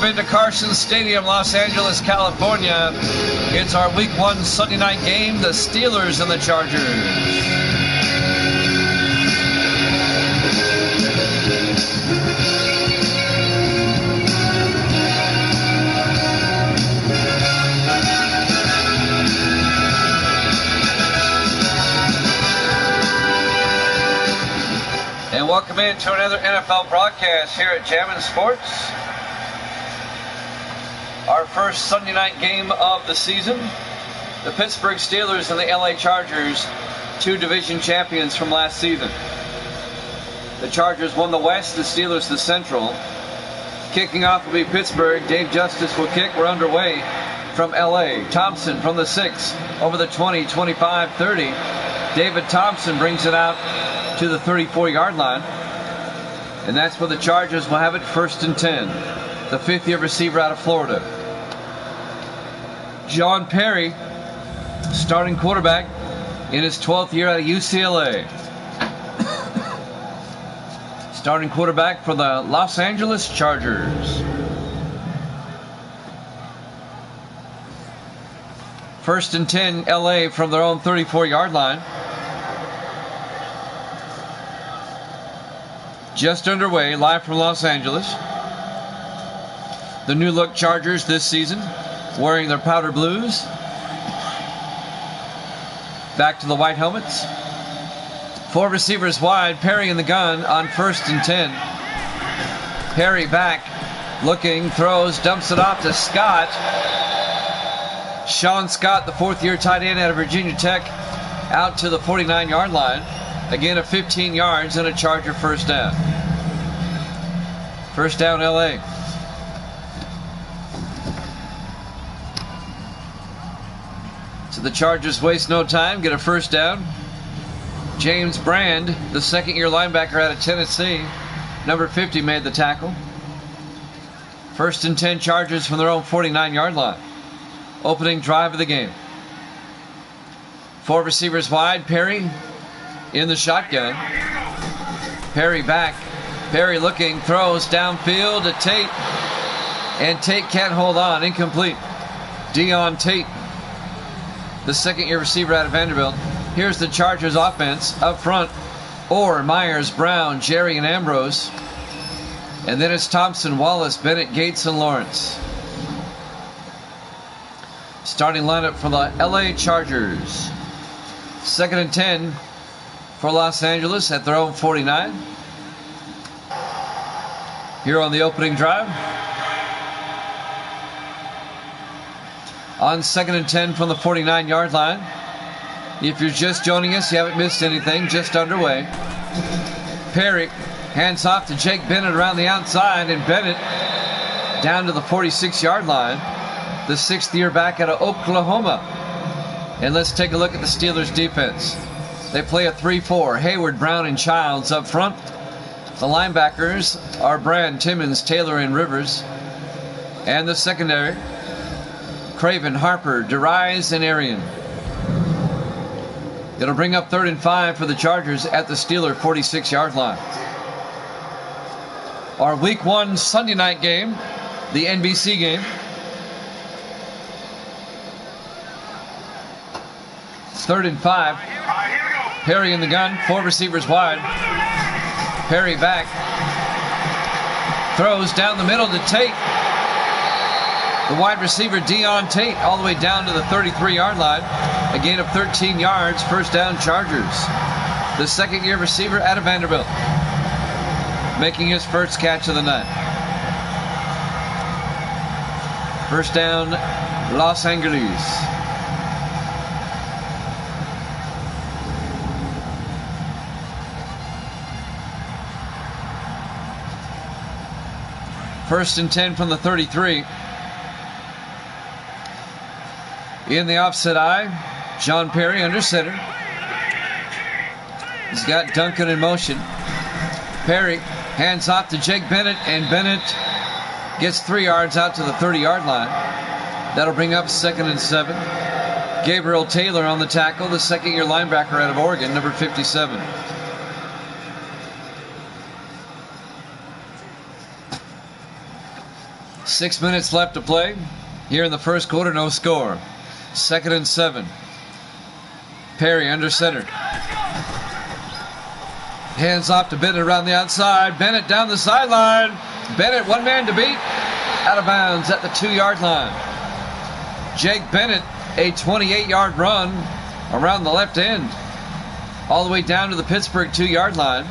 Welcome into Carson Stadium, Los Angeles, California. It's our Week 1 Sunday night game, the Steelers and the Chargers. And welcome into another NFL broadcast here at Jammin' Sports. Our first Sunday night game of the season. The Pittsburgh Steelers and the LA Chargers, two division champions from last season. The Chargers won the West, the Steelers the Central. Kicking off will be Pittsburgh. Dave Justice will kick. We're underway from LA. Thompson from the 6 over the 20, 25, 30. David Thompson brings it out to the 34-yard line. And that's where the Chargers will have it, 1st and 10. The fifth-year receiver out of Florida. John Perry, starting quarterback in his 12th year out of UCLA. Starting quarterback for the Los Angeles Chargers. 1st and 10, LA from their own 34-yard line. Just underway, live from Los Angeles. The new look Chargers this season, wearing their powder blues. Back to the white helmets. 4 receivers wide, Perry in the gun on 1st and 10. Perry back, looking, throws, dumps it off to Scott. Sean Scott, the 4th-year tight end out of Virginia Tech, out to the 49-yard line. Again, a 15 yards and a Charger first down. First down, LA. So the Chargers waste no time, get a first down. James Brand, the 2nd-year linebacker out of Tennessee, number 50, made the tackle. 1st and 10, Chargers from their own 49-yard line. Opening drive of the game. 4 receivers wide, Perry in the shotgun. Perry back. Perry looking, throws downfield to Tate. And Tate can't hold on. Incomplete. Deon Tate, the 2nd-year receiver out of Vanderbilt. Here's the Chargers offense up front. Orr, Myers, Brown, Jerry, and Ambrose. And then it's Thompson, Wallace, Bennett, Gates, and Lawrence. Starting lineup for the LA Chargers. 2nd and 10 for Los Angeles at their own 49. Here on the opening drive. On 2nd and 10 from the 49-yard line. If you're just joining us, you haven't missed anything. Just underway. Perry hands off to Jake Bennett around the outside, and Bennett down to the 46-yard line. The 6th-year back out of Oklahoma. And let's take a look at the Steelers' defense. They play a 3-4. Hayward, Brown, and Childs up front. The linebackers are Brand, Timmons, Taylor, and Rivers. And the secondary, Craven, Harper, DeRise, and Arian. It'll bring up 3rd and 5 for the Chargers at the Steeler 46-yard line. Our Week 1 Sunday night game, the NBC game. 3rd and 5. Perry in the gun, 4 receivers wide. Perry back. Throws down the middle to Tate. The wide receiver, Deon Tate, all the way down to the 33-yard line. A gain of 13 yards, first down Chargers. The 2nd-year receiver out of Vanderbilt, making his first catch of the night. First down, Los Angeles. First and 10 from the 33. In the offset eye, John Perry under center. He's got Duncan in motion. Perry hands off to Jake Bennett, and Bennett gets 3 yards out to the 30-yard line. That'll bring up 2nd and 7. Gabriel Taylor on the tackle, the 2nd-year linebacker out of Oregon, number 57. 6 minutes left to play. Here in the first quarter, no score. 2nd and 7. Perry under center. Hands off to Bennett around the outside. Bennett down the sideline. Bennett, one man to beat. Out of bounds at the 2-yard line. Jake Bennett, a 28-yard run around the left end. All the way down to the Pittsburgh 2-yard line.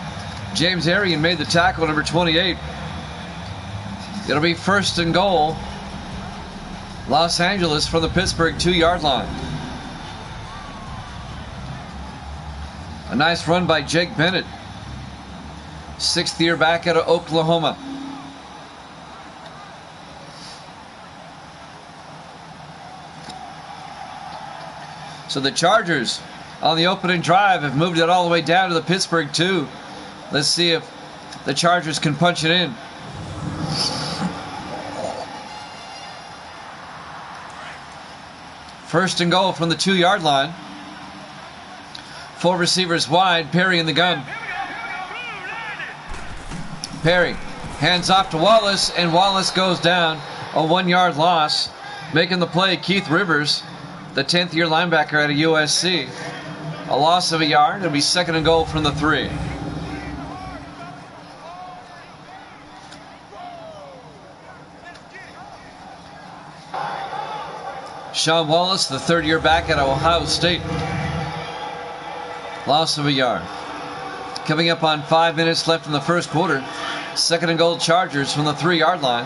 James Arian made the tackle, number 28. It'll be 1st and goal. Los Angeles from the Pittsburgh 2-yard line. A nice run by Jake Bennett. 6th year back out of Oklahoma. So the Chargers on the opening drive have moved it all the way down to the Pittsburgh 2. Let's see if the Chargers can punch it in. First and goal from the 2-yard line. 4 receivers wide. Perry in the gun. Perry hands off to Wallace, and Wallace goes down. A 1-yard loss. Making the play, Keith Rivers, the 10th year linebacker out of USC. A loss of a yard. It'll be 2nd and goal from the 3. Sean Wallace, the 3rd year back at Ohio State. Loss of a yard. Coming up on 5 minutes left in the first quarter. 2nd and goal Chargers from the 3-yard line.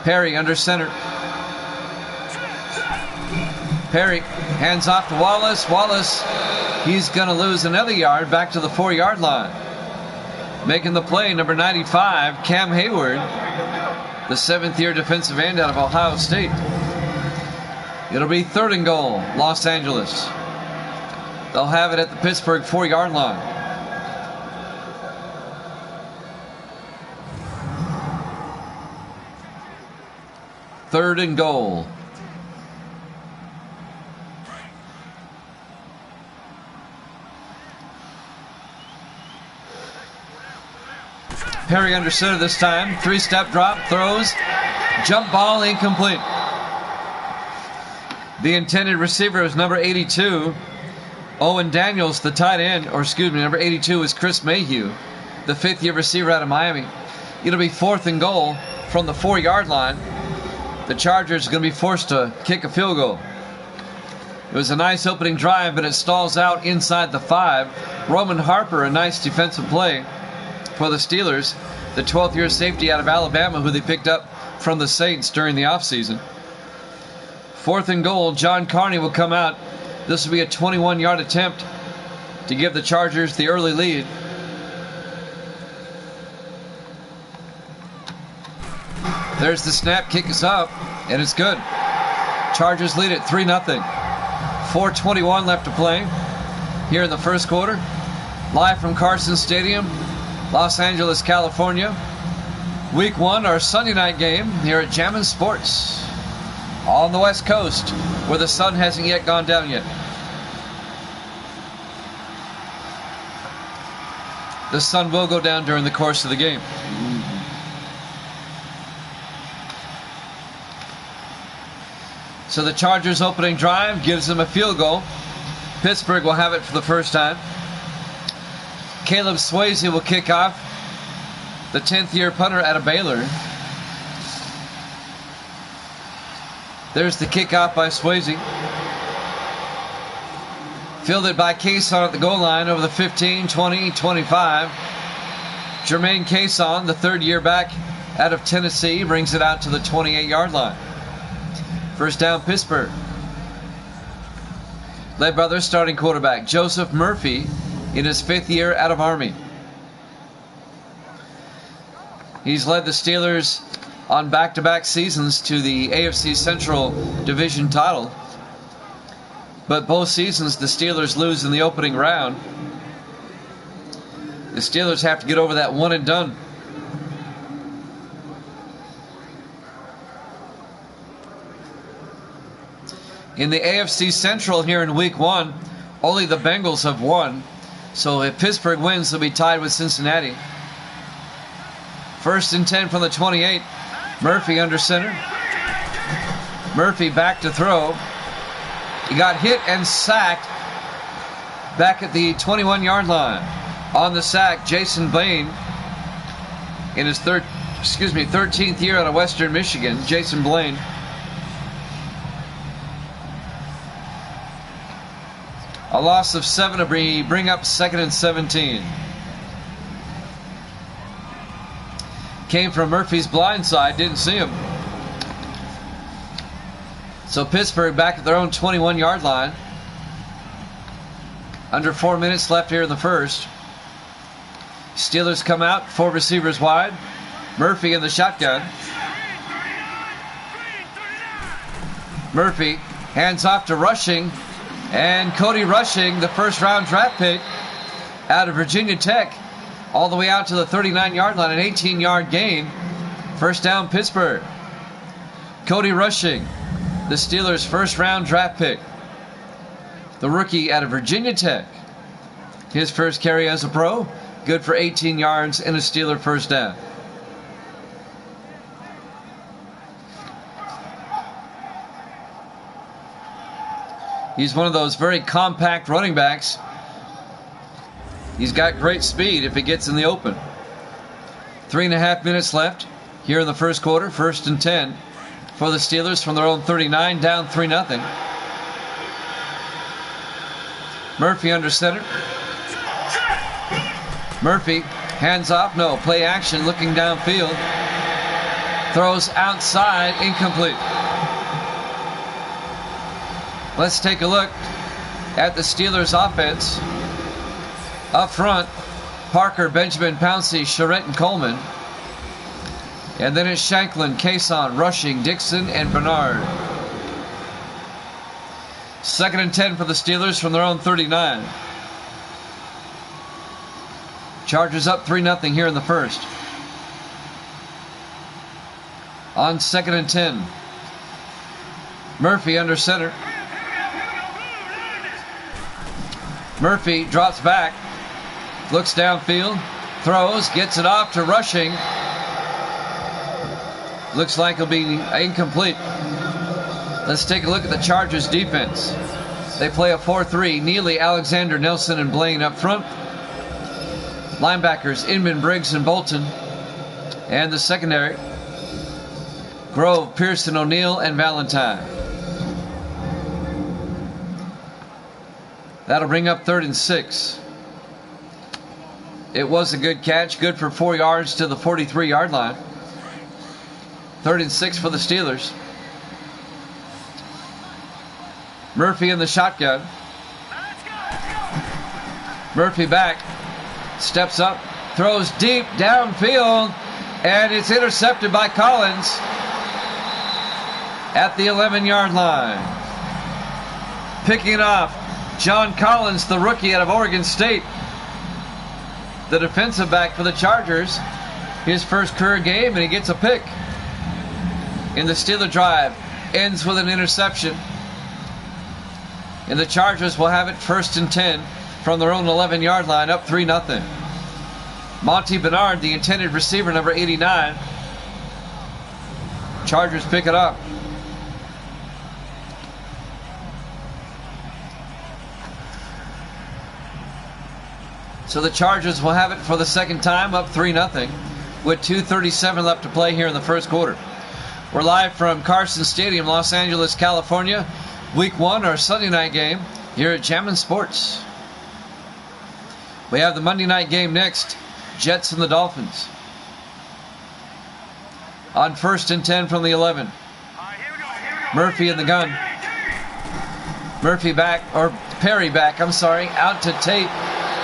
Perry under center. Perry hands off to Wallace. Wallace, he's going to lose another yard back to the 4-yard line. Making the play, number 95, Cam Hayward, the 7th year defensive end out of Ohio State. It'll be 3rd and goal, Los Angeles. They'll have it at the Pittsburgh 4-yard line. Third and goal. Perry under center this time. 3-step drop, throws, jump ball, incomplete. The intended receiver is number 82, Owen Daniels, the tight end, number 82 is Chris Mayhew, the 5th year receiver out of Miami. It'll be 4th and goal from the 4-yard line. The Chargers are going to be forced to kick a field goal. It was a nice opening drive, but it stalls out inside the 5. Roman Harper, a nice defensive play for the Steelers, the 12th year safety out of Alabama, who they picked up from the Saints during the offseason. 4th and goal, John Carney will come out. This will be a 21-yard attempt to give the Chargers the early lead. There's the snap, kick is up, and it's good. Chargers lead it 3-0. 4:21 left to play here in the first quarter. Live from Carson Stadium, Los Angeles, California. Week 1, our Sunday night game here at Jammin' Sports on the West Coast, where the sun hasn't yet gone down yet. The sun will go down during the course of the game. So the Chargers' opening drive gives them a field goal. Pittsburgh will have it for the first time. Caleb Swayze will kick off, the 10th year punter out of Baylor. There's the kickoff by Swayze. Fielded by Cason at the goal line over the 15, 20, 25. Jermaine Cason, the 3rd year back out of Tennessee, brings it out to the 28-yard line. First down, Pittsburgh. Led by their starting quarterback, Joseph Murphy, in his 5th year out of Army. He's led the Steelers on back-to-back seasons to the AFC Central Division title. But both seasons the Steelers lose in the opening round. The Steelers have to get over that one and done. In the AFC Central here in Week 1, only the Bengals have won. So if Pittsburgh wins, they'll be tied with Cincinnati First and 10 from the 28. Murphy under center. Murphy back to throw. He got hit and sacked back at the 21-yard line. On the sack, Jason Blaine, in his 13th year out of Western Michigan. Jason Blaine. A loss of 7 to bring up 2nd and 17. Came from Murphy's blind side, didn't see him. So Pittsburgh back at their own 21-yard line. Under 4 minutes left here in the first. Steelers come out, 4 receivers wide. Murphy in the shotgun. Murphy hands off to Rushing. And Cody Rushing, the first-round draft pick out of Virginia Tech, all the way out to the 39-yard line, an 18-yard gain. First down, Pittsburgh. Cody Rushing, the Steelers' first-round draft pick. The rookie out of Virginia Tech. His first carry as a pro, good for 18 yards and a Steeler first down. He's one of those very compact running backs. He's got great speed if he gets in the open. 3.5 minutes left here in the first quarter. First and 10 for the Steelers from their own 39, down 3-0. Murphy under center. Murphy hands off. No, play action, looking downfield. Throws outside, incomplete. Let's take a look at the Steelers offense. Up front, Parker, Benjamin, Pouncey, Charette, and Coleman. And then it's Shanklin, Cason, Rushing, Dixon, and Bernard. 2nd and 10 for the Steelers from their own 39. Chargers up 3-0 here in the first. On 2nd and 10. Murphy under center. Murphy drops back, looks downfield, throws, gets it off to Rushing. Looks like it'll be incomplete. Let's take a look at the Chargers defense. They play a 4-3. Neely, Alexander, Nelson, and Blaine up front. Linebackers, Inman, Briggs, and Bolton. And the secondary, Grove, Pearson, O'Neal, and Valentine. That'll bring up 3rd and 6. It was a good catch, good for 4 yards to the 43-yard line. 3rd and 6 for the Steelers. Murphy in the shotgun. Murphy back, steps up, throws deep downfield, and it's intercepted by Collins at the 11-yard line. Picking it off, John Collins, the rookie out of Oregon State. The defensive back for the Chargers. His first career game, and he gets a pick. In the Steeler drive, ends with an interception. And the Chargers will have it 1st and 10 from their own 11-yard line, up 3-0. Monty Bernard, the intended receiver, number 89. Chargers pick it up. So the Chargers will have it for the second time, up 3-0, with 2:37 left to play here in the first quarter. We're live from Carson Stadium, Los Angeles, California. Week 1, our Sunday night game here at Jammin' Sports. We have the Monday night game next, Jets and the Dolphins. On 1st and 10 from the 11. Murphy in the gun. Murphy back, or Perry back, out to Tate.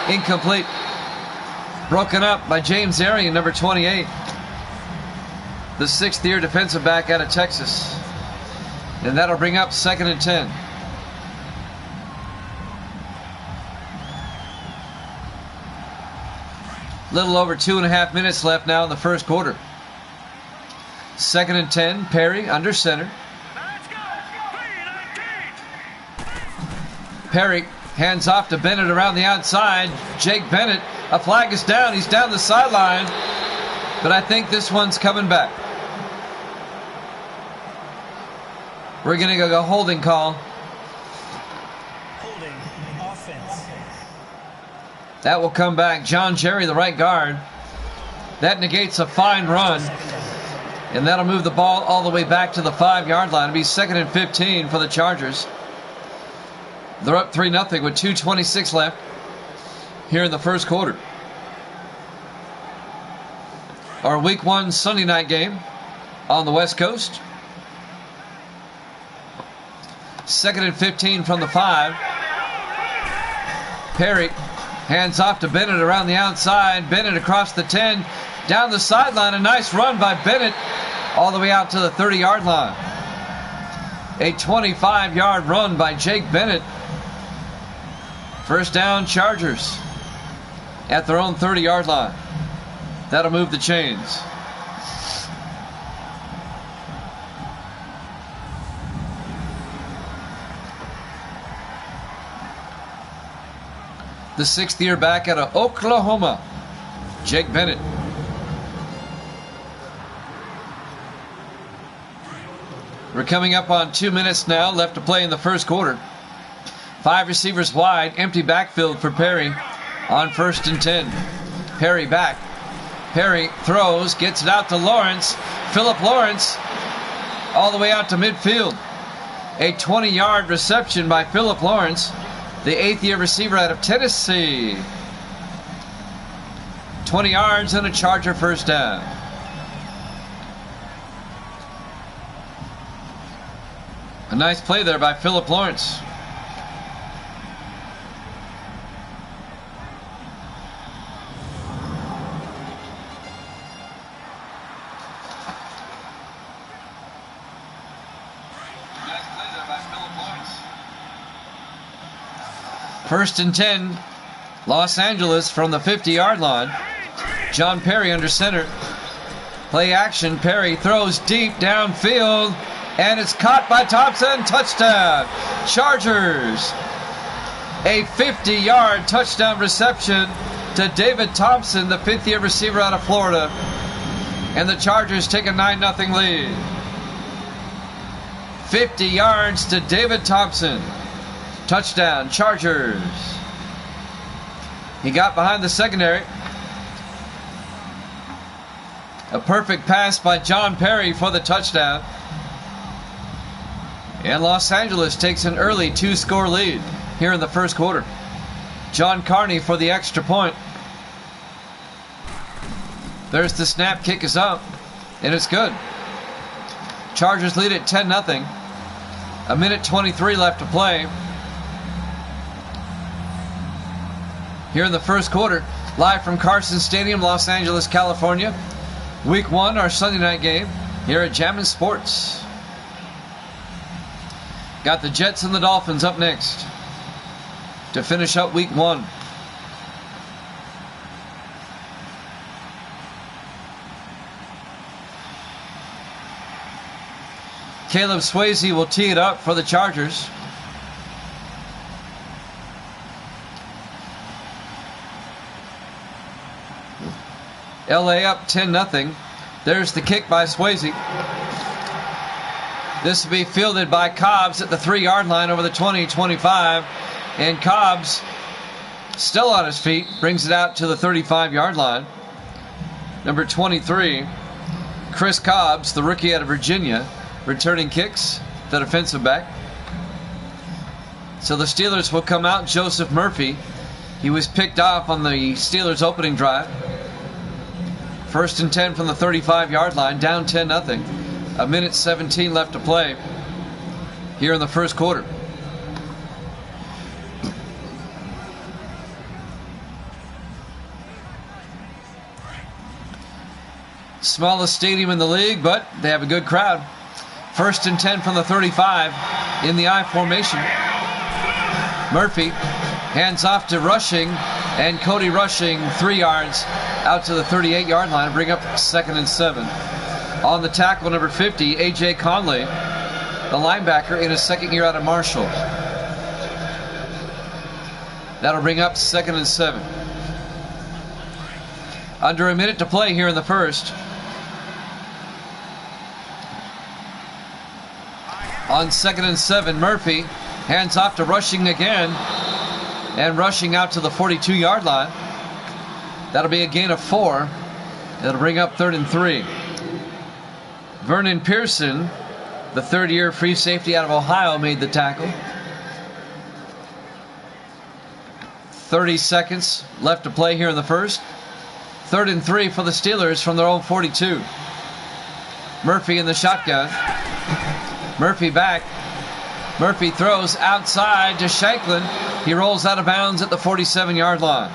Incomplete. Broken up by James Arian, number 28. The 6th-year defensive back out of Texas. And that'll bring up 2nd and 10. Little over 2.5 minutes left now in the first quarter. 2nd and 10, Perry under center. Perry hands off to Bennett around the outside. Jake Bennett, a flag is down. He's down the sideline. but I think this one's coming back. We're going to go holding call. Holding offense. That will come back. John Jerry, the right guard. That negates a fine run. And that'll move the ball all the way back to the 5-yard line. It'll be 2nd and 15 for the Chargers. They're up 3-0 with 2:26 left here in the first quarter. Our Week 1 Sunday night game on the West Coast. 2nd and 15 from the 5. Perry hands off to Bennett around the outside. Bennett across the 10. Down the sideline. A nice run by Bennett all the way out to the 30-yard line. A 25-yard run by Jake Bennett. First down, Chargers at their own 30-yard line. That'll move the chains. The 6th year back out of Oklahoma, Jake Bennett. We're coming up on 2 minutes now left to play in the first quarter. 5 receivers wide, empty backfield for Perry on 1st and 10. Perry back. Perry throws, gets it out to Lawrence. Philip Lawrence all the way out to midfield. A 20-yard reception by Philip Lawrence, the 8th year receiver out of Tennessee. 20 yards and a Charger first down. A nice play there by Philip Lawrence. First and 10, Los Angeles from the 50-yard line. John Perry under center. Play action. Perry throws deep downfield, and it's caught by Thompson. Touchdown, Chargers. A 50-yard touchdown reception to David Thompson, the 5th-year receiver out of Florida. And the Chargers take a 9-0 lead. 50 yards to David Thompson. Touchdown, Chargers. He got behind the secondary. A perfect pass by John Perry for the touchdown. And Los Angeles takes an early 2-score lead here in the first quarter. John Carney for the extra point. There's the snap, kick is up, and it's good. Chargers lead at 10-0. A minute 23 left to play. Here in the first quarter, live from Carson Stadium, Los Angeles, California. Week 1, our Sunday night game here at Jammin' Sports. Got the Jets and the Dolphins up next to finish up Week 1. Caleb Swayze will tee it up for the Chargers. LA up 10-0. There's the kick by Swayze. This will be fielded by Cobbs at the 3-yard line over the 20-25. And Cobbs, still on his feet, brings it out to the 35-yard line. Number 23, Chris Cobbs, the rookie out of Virginia, returning kicks, the defensive back. So the Steelers will come out. Joseph Murphy, he was picked off on the Steelers' opening drive. First and 10 from the 35-yard line, down 10-0. A minute 17 left to play here in the first quarter. Smallest stadium in the league, but they have a good crowd. First and 10 from the 35 in the I formation. Murphy hands off to Rushing, and Cody Rushing 3 yards out to the 38-yard line, bring up 2nd and 7. On the tackle, number 50, A.J. Conley, the linebacker in his second year out of Marshall. That'll bring up 2nd and 7. Under a minute to play here in the first. On 2nd and 7, Murphy hands off to Rushing again. And Rushing out to the 42-yard line. That'll be a gain of 4. That'll bring up 3rd and 3. Vernon Pearson, the third-year free safety out of Ohio, made the tackle. 30 seconds left to play here in the first. 3rd and 3 for the Steelers from their own 42. Murphy in the shotgun. Murphy back. Murphy throws outside to Shanklin. He rolls out of bounds at the 47-yard line.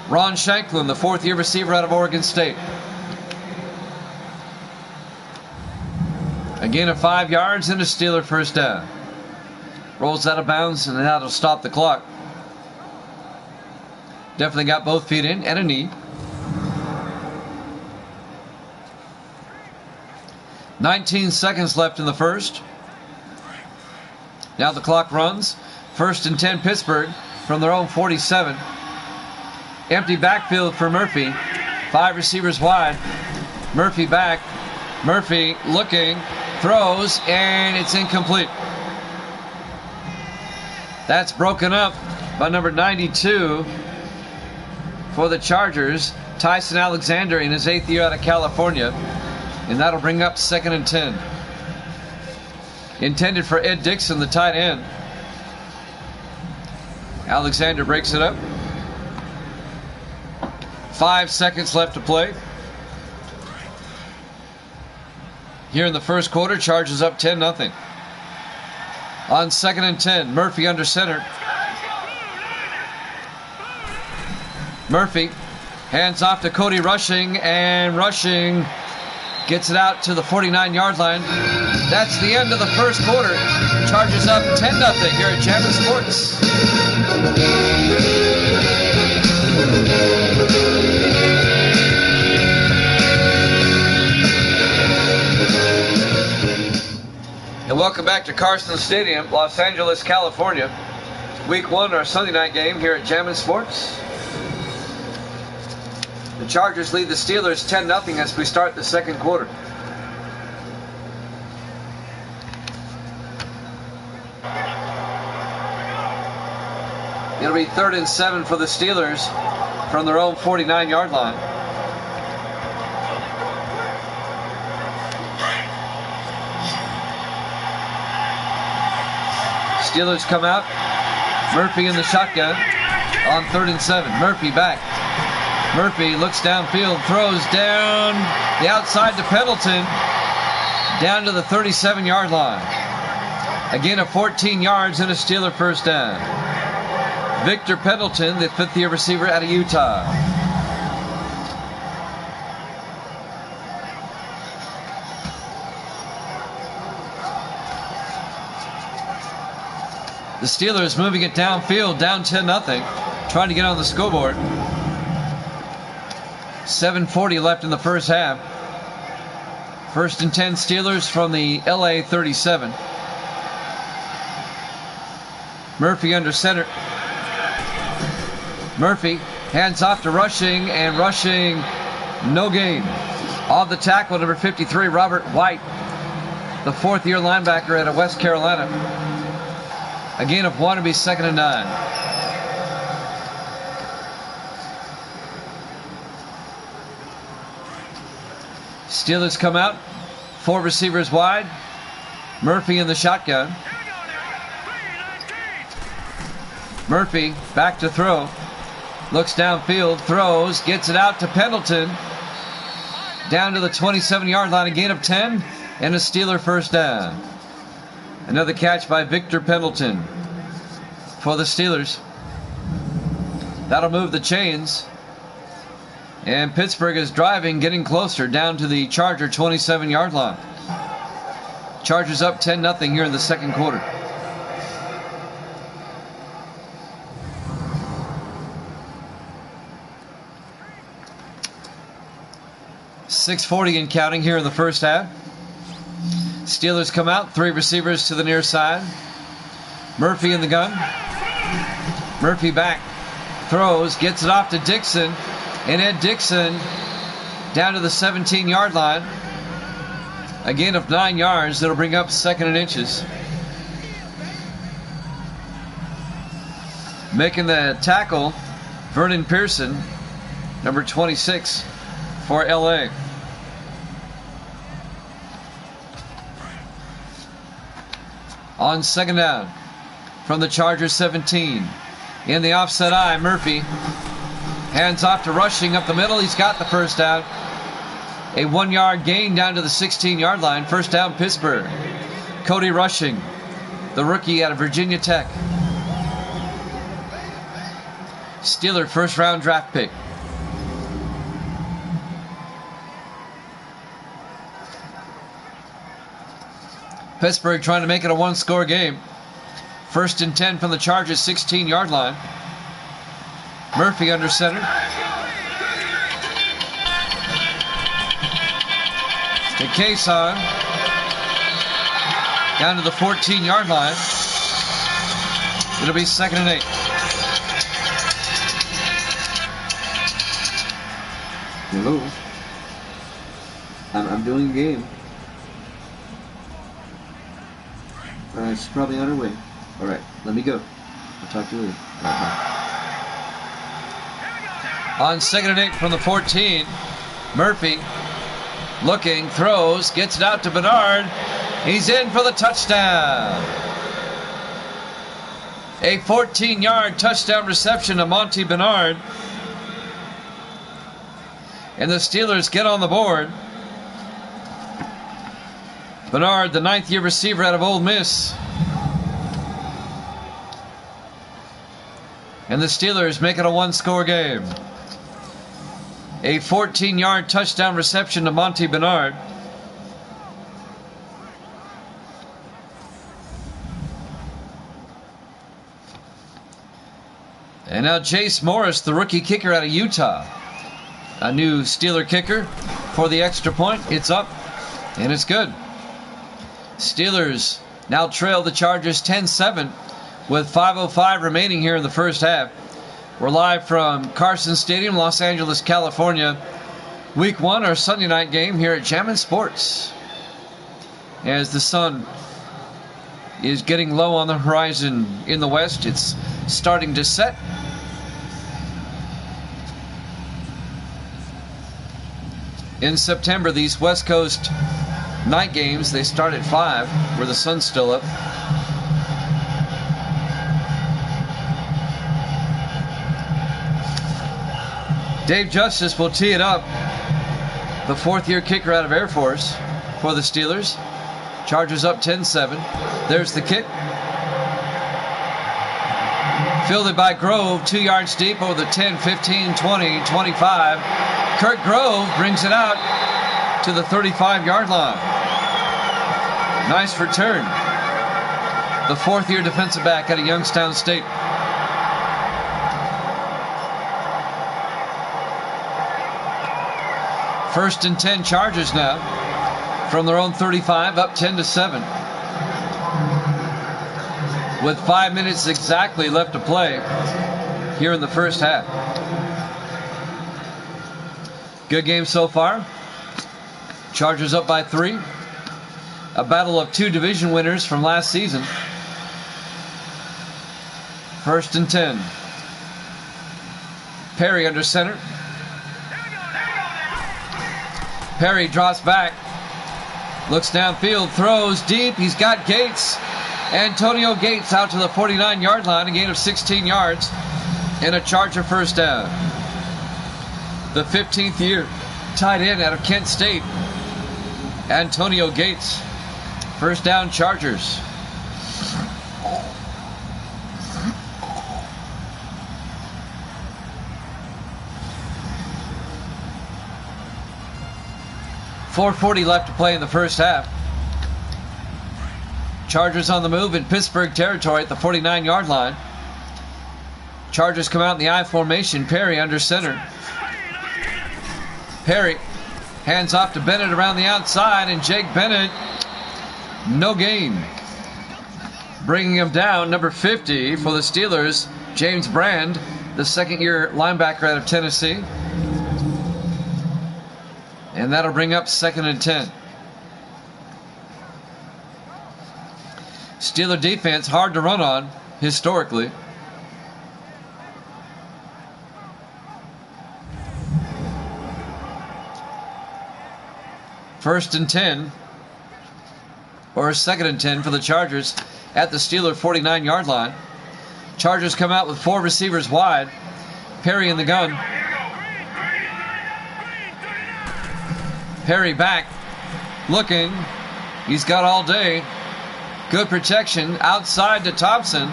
Ron Shanklin, the fourth-year receiver out of Oregon State. A gain of 5 yards and a Steeler first down. Rolls out of bounds, and that'll stop the clock. Definitely got both feet in and a knee. 19 seconds left in the first. Now the clock runs. 1st and 10 Pittsburgh from their own 47. Empty backfield for Murphy. 5 receivers wide. Murphy back. Murphy looking, throws, and it's incomplete. That's broken up by number 92 for the Chargers, Tyson Alexander, in his 8th year out of California. And that'll bring up 2nd and 10. Intended for Ed Dixon, the tight end. Alexander breaks it up. 5 seconds left to play. Here in the first quarter, Chargers up 10-0. On 2nd and 10, Murphy under center. Murphy hands off to Cody Rushing, and Rushing gets it out to the 49-yard line. That's the end of the first quarter. Chargers up 10-0 here at Jammin' Sports. And welcome back to Carson Stadium, Los Angeles, California. Week 1, our Sunday night game here at Jammin' Sports. The Chargers lead the Steelers 10-0 as we start the second quarter. It'll be 3rd and 7 for the Steelers from their own 49-yard line. Steelers come out. Murphy in the shotgun on 3rd and 7. Murphy back. Murphy looks downfield, throws down the outside to Pendleton, down to the 37-yard line. Again, a 14 yards and a Steeler first down. Victor Pendleton, the 5th-year receiver out of Utah. The Steelers moving it downfield, down 10-0, trying to get on the scoreboard. 7:40 left in the first half. 1st and 10 Steelers from the LA 37. Murphy under center. Murphy hands off to Rushing, and Rushing, no gain. On the tackle, number 53, Robert White, the 4th-year linebacker out of West Carolina. A gain of 1 to be 2nd and 9. Steelers come out. 4 receivers wide. Murphy in the shotgun. Murphy back to throw. Looks downfield, throws, gets it out to Pendleton. Down to the 27-yard line, a gain of 10, and a Steeler first down. Another catch by Victor Pendleton for the Steelers. That'll move the chains. And Pittsburgh is driving, getting closer, down to the Charger 27-yard line. Chargers up 10-0 here in the second quarter. .640 and counting here in the first half. Steelers come out, 3 receivers to the near side. Murphy in the gun. Murphy back. Throws, gets it off to Dixon. And Ed Dixon down to the 17-yard line. A gain of 9 yards. That'll bring up 2nd and inches. Making the tackle, Vernon Pearson, number 26 for LA. On 2nd down from the Chargers 17. In the offset eye, Murphy hands off to Rushing up the middle. He's got the first down. A 1-yard gain down to the 16-yard line. First down, Pittsburgh. Cody Rushing, the rookie out of Virginia Tech. Steeler first-round draft pick. Pittsburgh trying to make it a 1-score game. 1st and 10 from the Chargers 16-yard line. Murphy under center. To Cason. Down to the 14-yard line. It'll be 2nd and 8. Hello. I'm doing a game. It's probably on her way. Alright, let me go. I'll talk to you later. On 2nd and 8 from the 14, Murphy looking, throws, gets it out to Bernard. He's in for the touchdown. A 14-yard touchdown reception to Monty Bernard. And the Steelers get on the board. Bernard, the 9th-year receiver out of Ole Miss. And the Steelers make it a 1-score game. A 14-yard touchdown reception to Monty Bernard. And now Jace Morris, the rookie kicker out of Utah. A new Steeler kicker for the extra point. It's up, and it's good. Steelers now trail the Chargers 10-7 with 5:05 remaining here in the first half. We're live from Carson Stadium, Los Angeles, California. Week 1, our Sunday night game here at Jammin' Sports. As the sun is getting low on the horizon in the west, it's starting to set. In September, these West Coast night games, they start at 5, where the sun's still up. Dave Justice will tee it up. The 4th-year kicker out of Air Force for the Steelers. Chargers up 10-7. There's the kick. Fielded by Grove, 2 yards deep over the 10, 15, 20, 25. Kirk Grove brings it out to the 35-yard line. Nice return. The 4th-year defensive back out of Youngstown State. First and 10 Chargers now from their own 35, up 10-7. With 5 minutes exactly left to play here in the first half. Good game so far. Chargers up by 3. A battle of 2 division winners from last season. First and 10. Perry under center. Perry drops back. Looks downfield, throws deep. He's got Gates. Antonio Gates out to the 49-yard line. A gain of 16 yards. And a Charger first down. The 15th year tight end out of Kent State, Antonio Gates. First down, Chargers. .440 left to play in the first half. Chargers on the move in Pittsburgh territory at the 49-yard line. Chargers come out in the I formation. Perry under center. Perry hands off to Bennett around the outside, and Jake Bennett, no gain. Bringing him down, number 50 for the Steelers, James Brand, the 2nd-year linebacker out of Tennessee. And that'll bring up 2nd and 10. Steeler defense hard to run on historically. First and 10, or 2nd and 10 for the Chargers at the Steeler 49-yard line. Chargers come out with 4 receivers wide. Perry in the gun. Perry back, looking. He's got all day. Good protection outside to Thompson.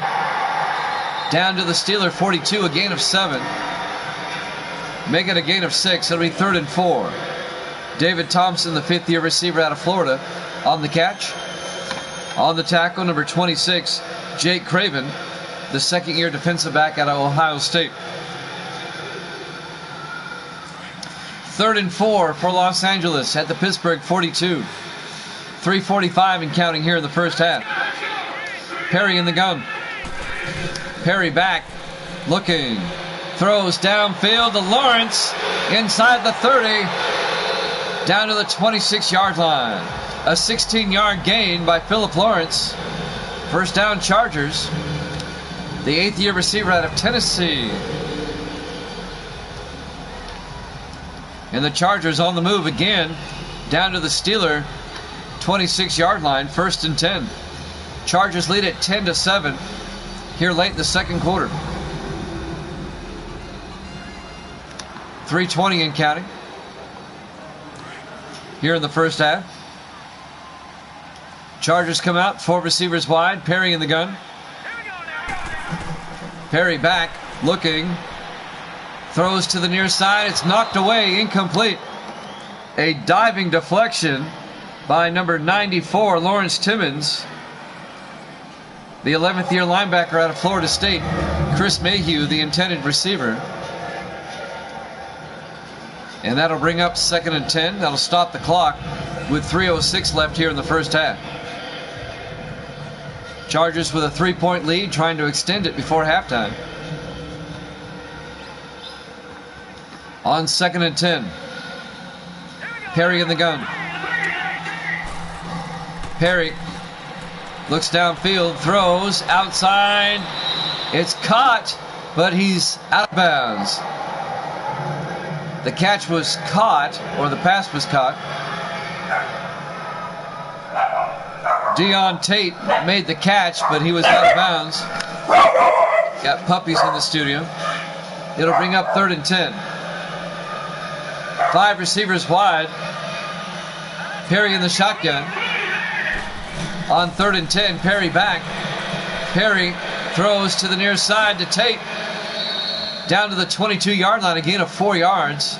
Down to the Steeler 42, a gain of 7. Make it a gain of 6. It'll be 3rd and 4. David Thompson, the 5th-year receiver out of Florida, on the catch. On the tackle, number 26, Jake Craven, the 2nd-year defensive back out of Ohio State. 3rd and 4 for Los Angeles at the Pittsburgh 42. 3:45 and counting here in the first half. Perry in the gun. Perry back, looking. Throws downfield to Lawrence, inside the 30. Down to the 26-yard line. A 16-yard gain by Philip Lawrence. First down, Chargers. The 8th-year receiver out of Tennessee. And the Chargers on the move again. Down to the Steeler 26-yard line. 1st and 10. Chargers lead at 10-7 here late in the second quarter. 3:20 and counting here in the first half. Chargers come out, 4 receivers wide. Perry in the gun. Perry back, looking. Throws to the near side. It's knocked away, incomplete. A diving deflection by number 94, Lawrence Timmons. The 11th-year linebacker out of Florida State. Chris Mayhew, the intended receiver. And that'll bring up 2nd and 10. That'll stop the clock with 3:06 left here in the first half. Chargers with a 3-point lead, trying to extend it before halftime. On 2nd and 10. Perry in the gun. Perry looks downfield, throws outside. It's caught, but he's out of bounds. The catch was caught, or the pass was caught. Deon Tate made the catch, but he was out of bounds. Got puppies in the studio. It'll bring up 3rd and 10. 5 receivers wide. Perry in the shotgun. On 3rd and 10, Perry back. Perry throws to the near side to Tate. Down to the 22-yard line, a gain of 4 yards.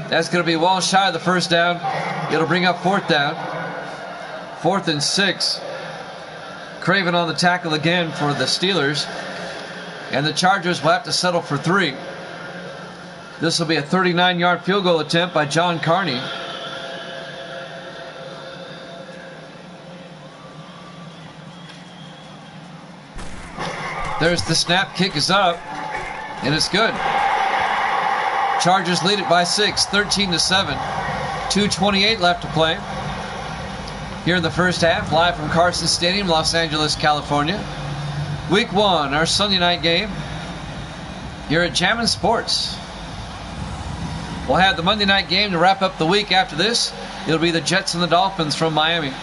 That's going to be well shy of the first down. It'll bring up 4th down. 4th and 6. Craven on the tackle again for the Steelers. And the Chargers will have to settle for 3. This will be a 39-yard field goal attempt by John Carney. There's the snap, kick is up, and it's good. Chargers lead it by 6, 13-7. 2:28 left to play here in the first half, live from Carson Stadium, Los Angeles, California. Week 1, our Sunday night game here at Jammin' Sports. We'll have the Monday night game to wrap up the week after this. It'll be the Jets and the Dolphins from Miami.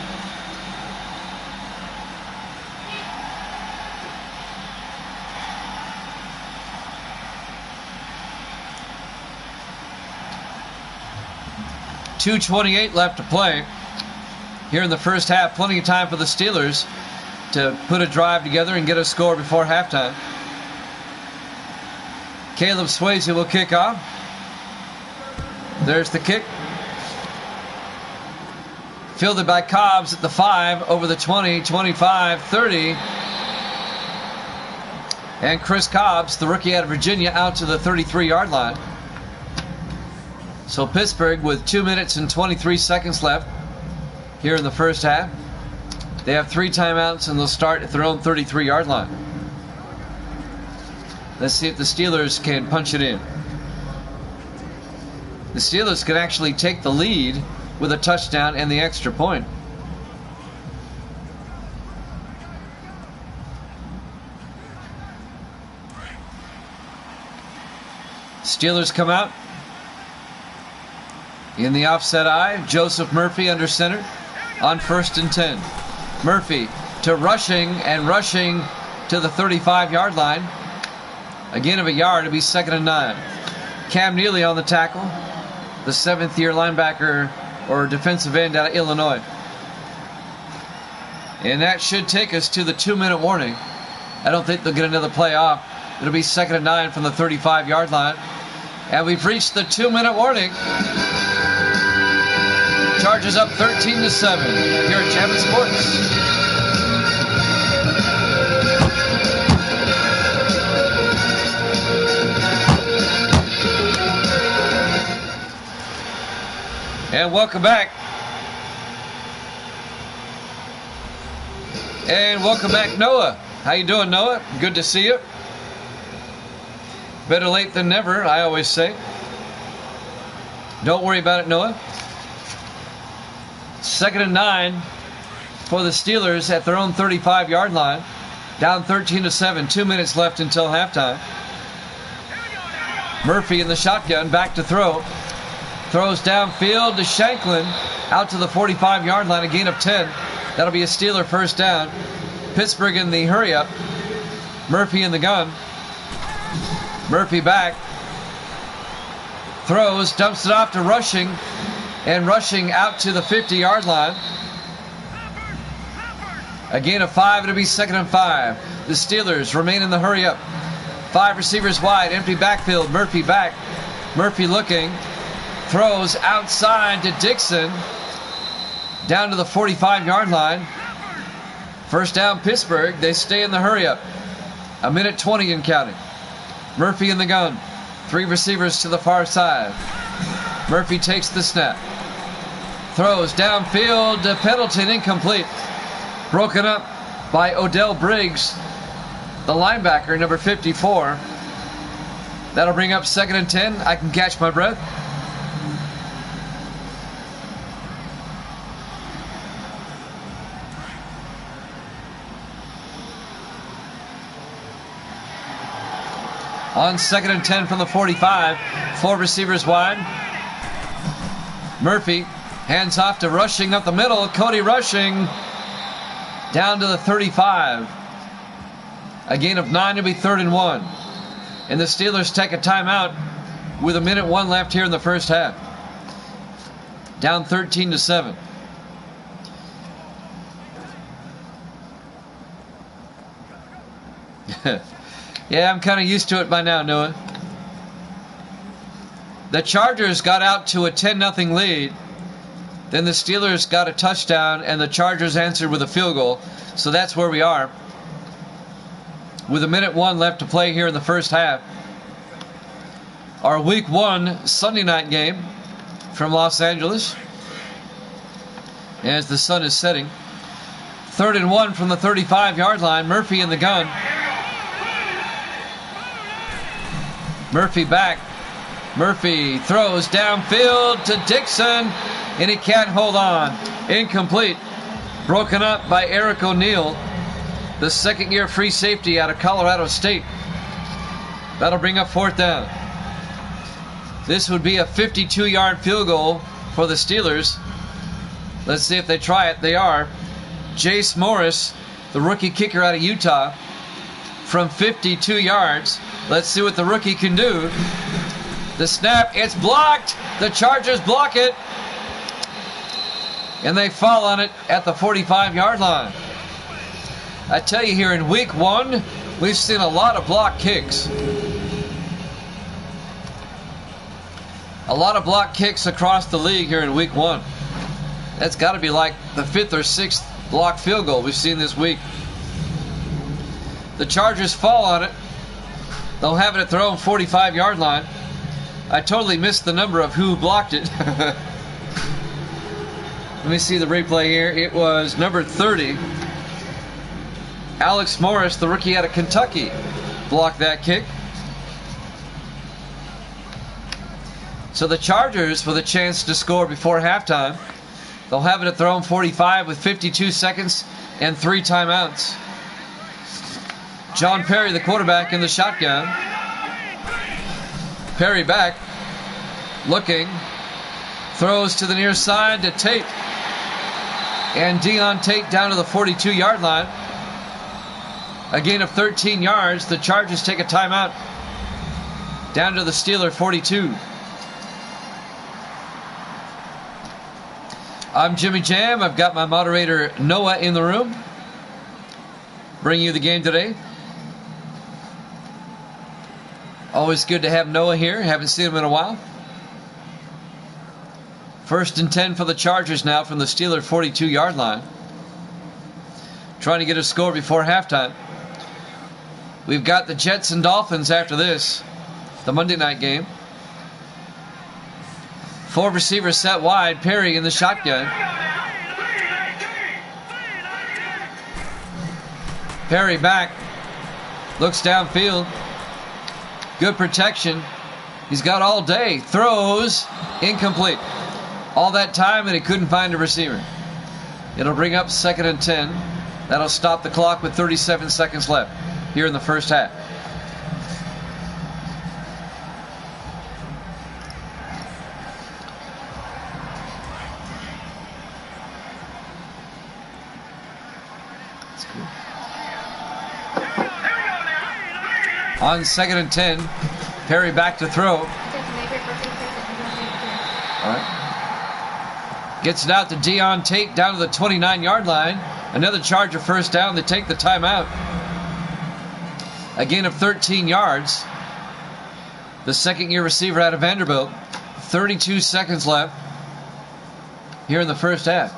.228 left to play here in the first half. Plenty of time for the Steelers to put a drive together and get a score before halftime. Caleb Swayze will kick off. There's the kick. Fielded by Cobbs at the 5, over the 20, 25, 30. And Chris Cobbs, the rookie out of Virginia, out to the 33-yard line. So Pittsburgh with 2 minutes and 23 seconds left here in the first half. They have 3 timeouts and they'll start at their own 33-yard line. Let's see if the Steelers can punch it in. the Steelers could actually take the lead with a touchdown and the extra point. Steelers come out in the offset eye. Joseph Murphy under center on 1st and 10. Murphy to rushing to the 35-yard line. Again of a yard to be 2nd and 9. Cam Neely on the tackle, the 7th-year linebacker or defensive end out of Illinois. And that should take us to the 2-minute warning. I don't think they'll get another play off. It'll be 2nd and 9 from the 35-yard line. And we've reached the 2-minute warning. Chargers up 13-7 here at Chapman Sports. And welcome back. And welcome back, Noah. How you doing, Noah? Good to see you. Better late than never, I always say. Don't worry about it, Noah. 2nd and 9 for the Steelers at their own 35-yard line. Down 13-7. 2 minutes left until halftime. Murphy in the shotgun, back to throw. Throws downfield to Shanklin, out to the 45-yard line, a gain of 10. That'll be a Steeler first down. Pittsburgh in the hurry-up. Murphy in the gun. Murphy back. Throws, dumps it off to Rushing, and Rushing out to the 50-yard line. A gain of 5, it'll be 2nd and 5. The Steelers remain in the hurry-up. 5 receivers wide, empty backfield. Murphy back. Murphy looking. Throws outside to Dixon, down to the 45-yard line. First down, Pittsburgh. They stay in the hurry-up. 1:20 and counting. Murphy in the gun. 3 receivers to the far side. Murphy takes the snap. Throws downfield to Pendleton, incomplete. Broken up by Odell Briggs, the linebacker, number 54. That'll bring up 2nd and 10. I can catch my breath. On 2nd and 10 from the 45. 4 receivers wide. Murphy hands off to Rushing up the middle. Cody Rushing down to the 35. A gain of 9 to be 3rd and 1. And the Steelers take a timeout with 1:01 left here in the first half. Down 13-7. Yeah, I'm kind of used to it by now, Noah. The Chargers got out to a 10-0 lead. Then the Steelers got a touchdown, and the Chargers answered with a field goal. So that's where we are, with 1:01 left to play here in the first half. Our Week 1 Sunday night game from Los Angeles, as the sun is setting. 3rd and 1 from the 35-yard line. Murphy in the gun. Murphy back. Murphy throws downfield to Dixon, and he can't hold on. Incomplete. Broken up by Eric O'Neill, the 2nd-year free safety out of Colorado State. That'll bring up 4th down. This would be a 52-yard field goal for the Steelers. Let's see if they try it. They are. Jace Morris, the rookie kicker out of Utah, from 52 yards. Let's see what the rookie can do. The snap, it's blocked. The Chargers block it. And they fall on it at the 45-yard line. I tell you, here in Week 1, we've seen a lot of block kicks. A lot of block kicks across the league here in Week 1. That's got to be like the 5th or 6th block field goal we've seen this week. The Chargers fall on it. They'll have it at their own 45-yard line. I totally missed the number of who blocked it. Let me see the replay here. It was number 30. Alex Morris, the rookie out of Kentucky, blocked that kick. So the Chargers with a chance to score before halftime. They'll have it at their own 45 with 52 seconds and 3 timeouts. John Perry, the quarterback, in the shotgun. Perry back, looking, throws to the near side to Tate. And Deon Tate down to the 42-yard line. A gain of 13 yards. The Chargers take a timeout. Down to the Steeler 42. I'm Jimmy Jam. I've got my moderator Noah in the room. Bringing you the game today. Always good to have Noah here. Haven't seen him in a while. 1st and 10 for the Chargers now from the Steeler 42-yard line. Trying to get a score before halftime. We've got the Jets and Dolphins after this. The Monday night game. 4 receivers set wide. Perry in the shotgun. Perry back. Looks downfield. Good protection. He's got all day. Throws. Incomplete. All that time and he couldn't find a receiver. It'll bring up 2nd and 10. That'll stop the clock with 37 seconds left here in the first half. On 2nd and 10, Perry back to throw. All right. Gets it out to Deon Tate down to the 29-yard line. Another Charger first down. They take the timeout. A gain of 13 yards. The second-year receiver out of Vanderbilt. 32 seconds left here in the first half.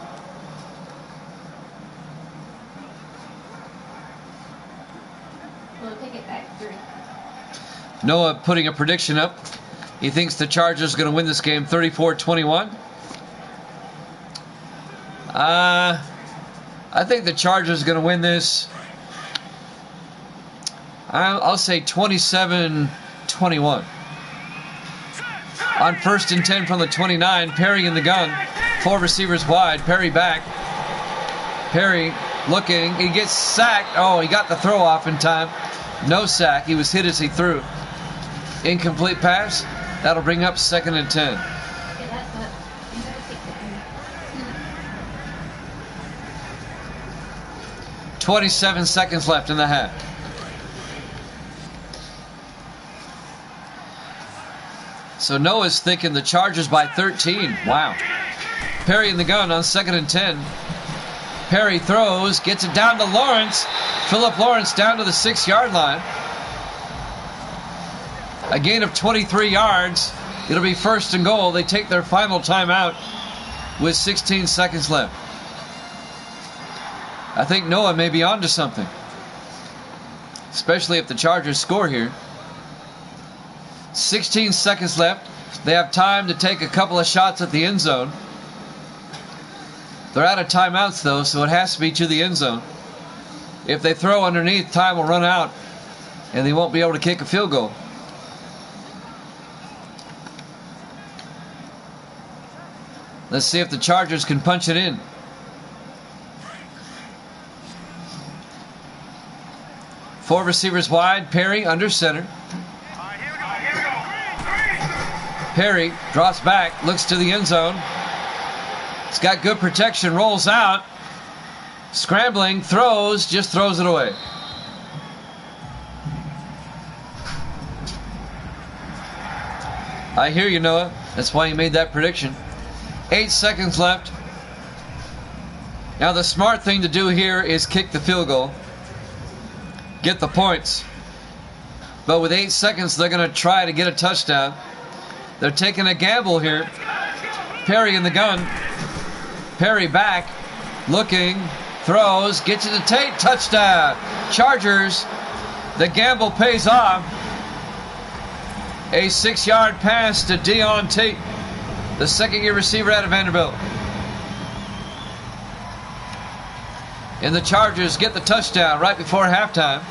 Noah putting a prediction up. He thinks the Chargers are going to win this game 34-21. I think the Chargers are going to win this. I'll say 27-21. On 1st and 10 from the 29, Perry in the gun. 4 receivers wide. Perry back. Perry looking. He gets sacked. Oh, he got the throw off in time. No sack. He was hit as he threw. Incomplete pass. That'll bring up 2nd and 10. 27 seconds left in the half. So Noah's thinking the Chargers by 13. Wow. Perry in the gun on 2nd and 10. Perry throws, gets it down to Lawrence. Philip Lawrence down to the 6-yard line. A gain of 23 yards. It'll be 1st and goal. They take their final timeout with 16 seconds left. I think Noah may be onto something, especially if the Chargers score here. 16 seconds left. They have time to take a couple of shots at the end zone. They're out of timeouts, though, so it has to be to the end zone. If they throw underneath, time will run out, and they won't be able to kick a field goal. Let's see if the Chargers can punch it in. Four receivers wide. Perry under center. Perry drops back, looks to the end zone. He's got good protection, rolls out. Scrambling, throws, just throws it away. I hear you, Noah. That's why you made that prediction. 8 seconds left. Now the smart thing to do here is kick the field goal. Get the points. But with 8 seconds, they're going to try to get a touchdown. They're taking a gamble here. Perry in the gun. Perry back. Looking. Throws. Gets it to Tate. Touchdown. Chargers. The gamble pays off. A 6-yard pass to Deon Tate, the second-year receiver out of Vanderbilt. And the Chargers get the touchdown right before halftime.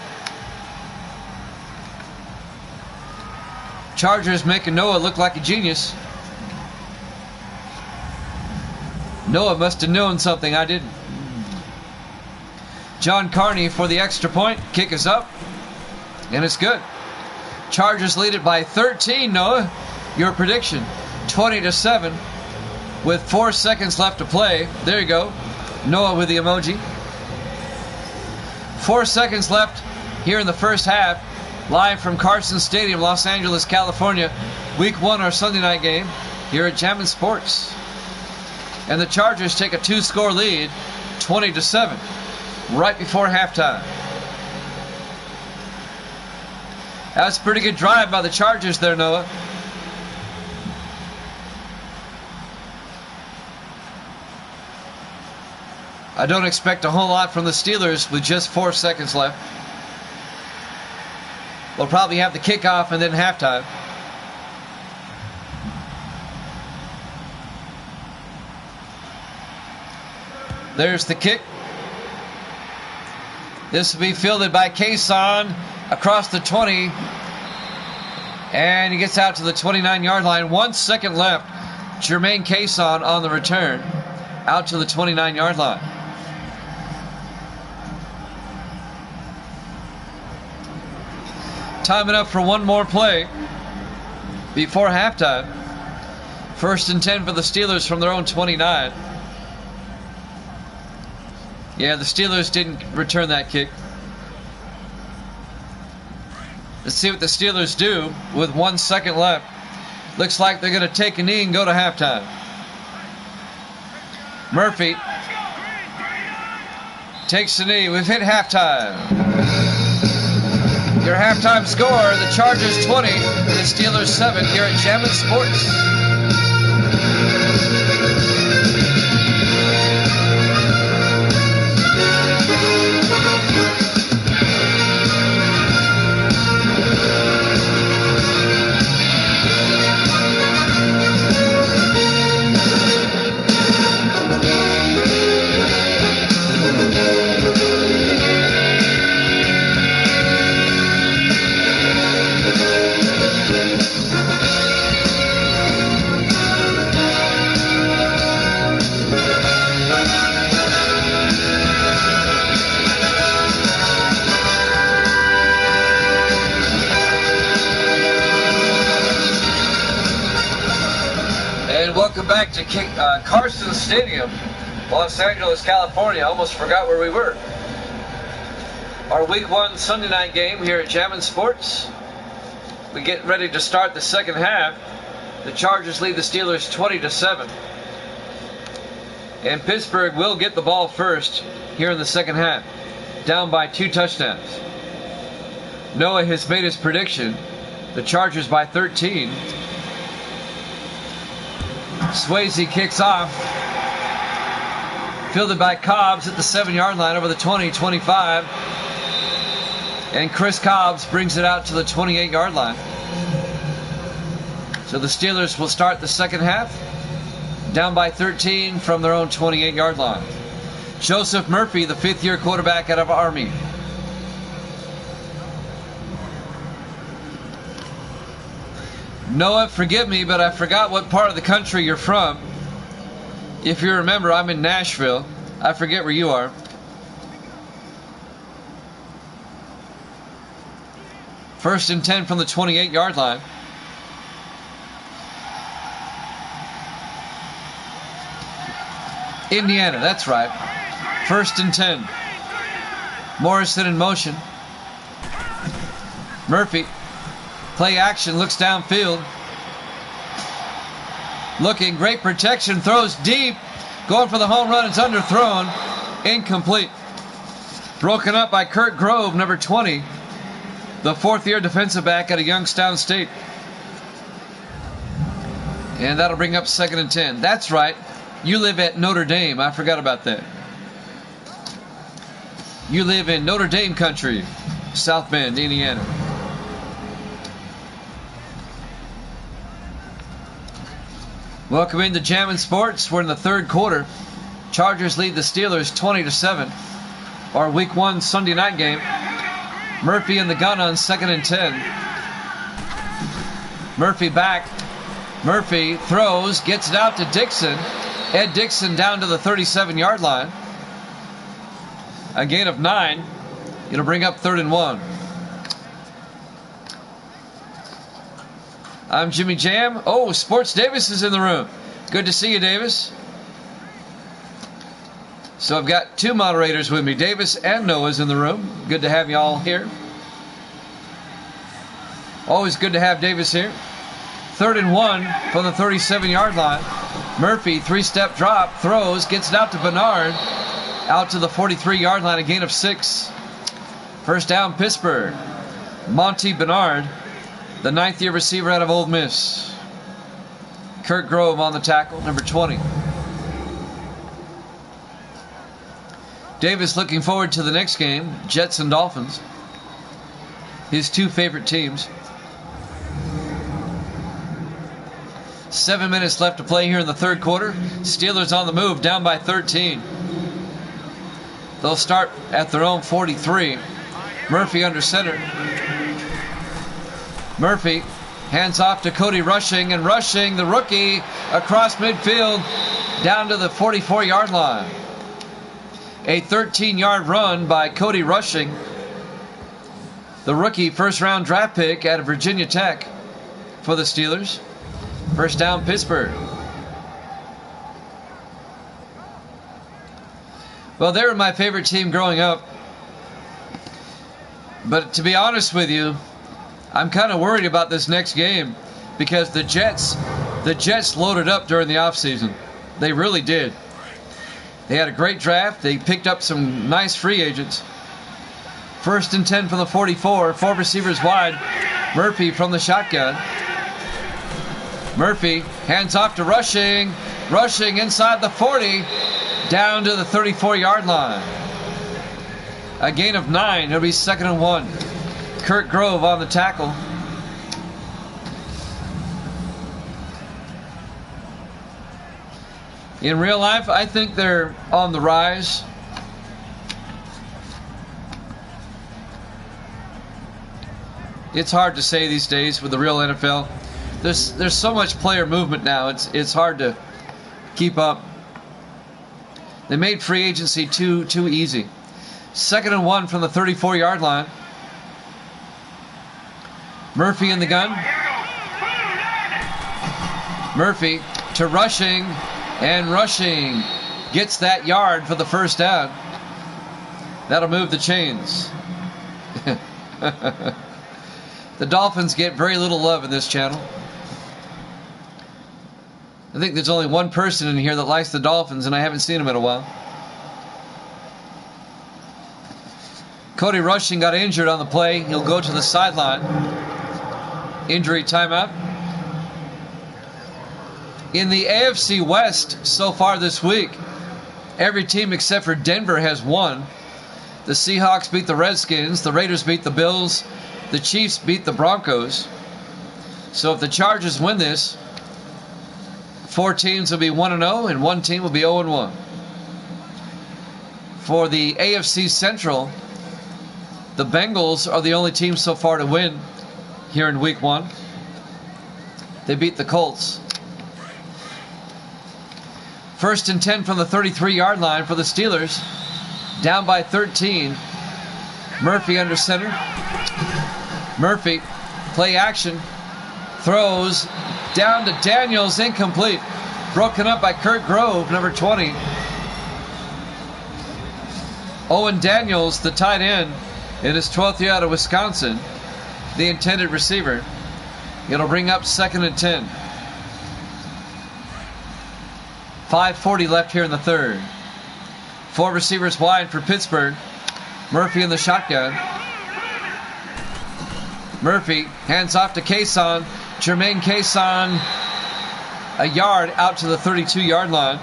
Chargers making Noah look like a genius. Noah must have known something I didn't. John Carney for the extra point. Kick is up. And it's good. Chargers lead it by 13, Noah. Your prediction, 20-7. With 4 seconds left to play. There you go. Noah with the emoji. 4 seconds left here in the first half. Live from Carson Stadium, Los Angeles, California. Week 1, our Sunday night game here at Jammin' Sports. And the Chargers take a 2-score lead, 20-7, right before halftime. That's a pretty good drive by the Chargers there, Noah. I don't expect a whole lot from the Steelers with just 4 seconds left. We'll probably have the kickoff and then halftime. There's the kick. This will be fielded by Kason across the 20. And he gets out to the 29-yard line. 1 second left. Jermaine Kason on the return. Out to the 29-yard line. Timing up for one more play before halftime. 1st and 10 for the Steelers from their own 29. Yeah, the Steelers didn't return that kick. Let's see what the Steelers do with 1 second left. Looks like they're going to take a knee and go to halftime. Murphy takes the knee. We've hit halftime. Your halftime score, the Chargers 20, the Steelers 7 here at Jammin' Sports. Welcome back to Carson Stadium, Los Angeles, California. Almost forgot where we were. Our Week 1 Sunday night game here at Jammin' Sports. We get ready to start the second half. The Chargers lead the Steelers 20-7. And Pittsburgh will get the ball first here in the second half. Down by 2 touchdowns. Noah has made his prediction. The Chargers by 13. Swayze kicks off. Fielded by Cobbs at the 7-yard line over the 20, 25. And Chris Cobbs brings it out to the 28-yard line. So the Steelers will start the second half down by 13 from their own 28-yard line. Joseph Murphy, the 5th-year quarterback out of Army. Noah, forgive me, but I forgot what part of the country you're from. If you remember, I'm in Nashville. I forget where you are. First and 10 from the 28-yard line. Indiana, that's right. First and 10. Morrison in motion. Murphy. Play action, looks downfield. Looking, great protection, throws deep. Going for the home run, it's underthrown. Incomplete. Broken up by Kurt Grove, number 20. The 4th-year defensive back out of Youngstown State. And that'll bring up 2nd and 10. That's right. You live at Notre Dame. I forgot about that. You live in Notre Dame country. South Bend, Indiana. Welcome into Jammin' Sports. We're in the 3rd quarter. Chargers lead the Steelers 20-7. Our Week 1 Sunday night game. Murphy in the gun on 2nd and 10. Murphy back. Murphy throws, gets it out to Dixon. Ed Dixon down to the 37-yard line. A gain of 9. It'll bring up 3rd and 1. I'm Jimmy Jam. Oh, Sports Davis is in the room. Good to see you, Davis. So I've got 2 moderators with me. Davis and Noah's in the room. Good to have you all here. Always good to have Davis here. 3rd and 1 from the 37-yard line. Murphy, 3-step drop, throws, gets it out to Bernard. Out to the 43-yard line, a gain of 6. First down, Pittsburgh. Monty Bernard, the 9th-year receiver out of Ole Miss. Kurt Grove on the tackle, number 20. Davis looking forward to the next game, Jets and Dolphins. His 2 favorite teams. 7 minutes left to play here in the 3rd quarter. Steelers on the move, down by 13. They'll start at their own 43. Murphy under center. Murphy hands off to Cody Rushing, and Rushing, the rookie, across midfield down to the 44-yard line. A 13-yard run by Cody Rushing, the rookie first-round draft pick out of Virginia Tech for the Steelers. First down, Pittsburgh. Well, they were my favorite team growing up. But to be honest with you, I'm kind of worried about this next game because the Jets loaded up during the offseason. They really did. They had a great draft. They picked up some nice free agents. 1st and 10 from the 44. 4 receivers wide. Murphy from the shotgun. Murphy hands off to Rushing. Rushing inside the 40. Down to the 34-yard line. A gain of 9. It'll be 2nd and 1. Kurt Grove on the tackle. In real life, I think they're on the rise. It's hard to say these days with the real NFL. There's so much player movement now. It's hard to keep up. They made free agency too easy. 2nd and 1 from the 34-yard line. Murphy in the gun. Murphy to Rushing, and Rushing gets that yard for the first down. That'll move the chains. The Dolphins get very little love in this channel. I think there's only one person in here that likes the Dolphins, and I haven't seen him in a while. Cody Rushing got injured on the play. He'll go to the sideline. Injury timeout. In the AFC West so far this week, every team except for Denver has won. The Seahawks beat the Redskins. The Raiders beat the Bills. The Chiefs beat the Broncos. So if the Chargers win this, 4 teams will be 1-0 and 1 team will be 0-1. For the AFC Central, the Bengals are the only team so far to win here in Week 1. They beat the Colts. 1st and 10 from the 33-yard line for the Steelers. Down by 13. Murphy under center. Murphy, play action. Throws down to Daniels, incomplete. Broken up by Kurt Grove, number 20. Owen Daniels, the tight end, in his 12th year out of Wisconsin, the intended receiver. It'll bring up 2nd and 10. 5:40 left here in the 3rd. 4 receivers wide for Pittsburgh. Murphy in the shotgun. Murphy hands off to Cason. Jermaine Cason, a yard out to the 32-yard line.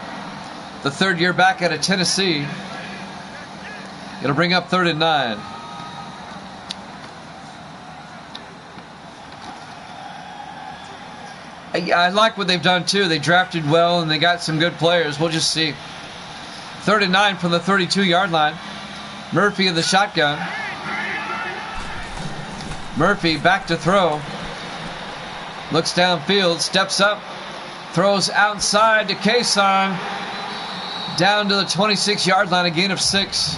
The 3rd year back out of Tennessee. It'll bring up 3rd and 9. I like what they've done too. They drafted well and they got some good players. We'll just see. 3rd and 9 from the 32-yard line. Murphy in the shotgun. Murphy back to throw. Looks downfield, steps up, Throws outside to Kason. Down to the 26-yard line, a gain of 6.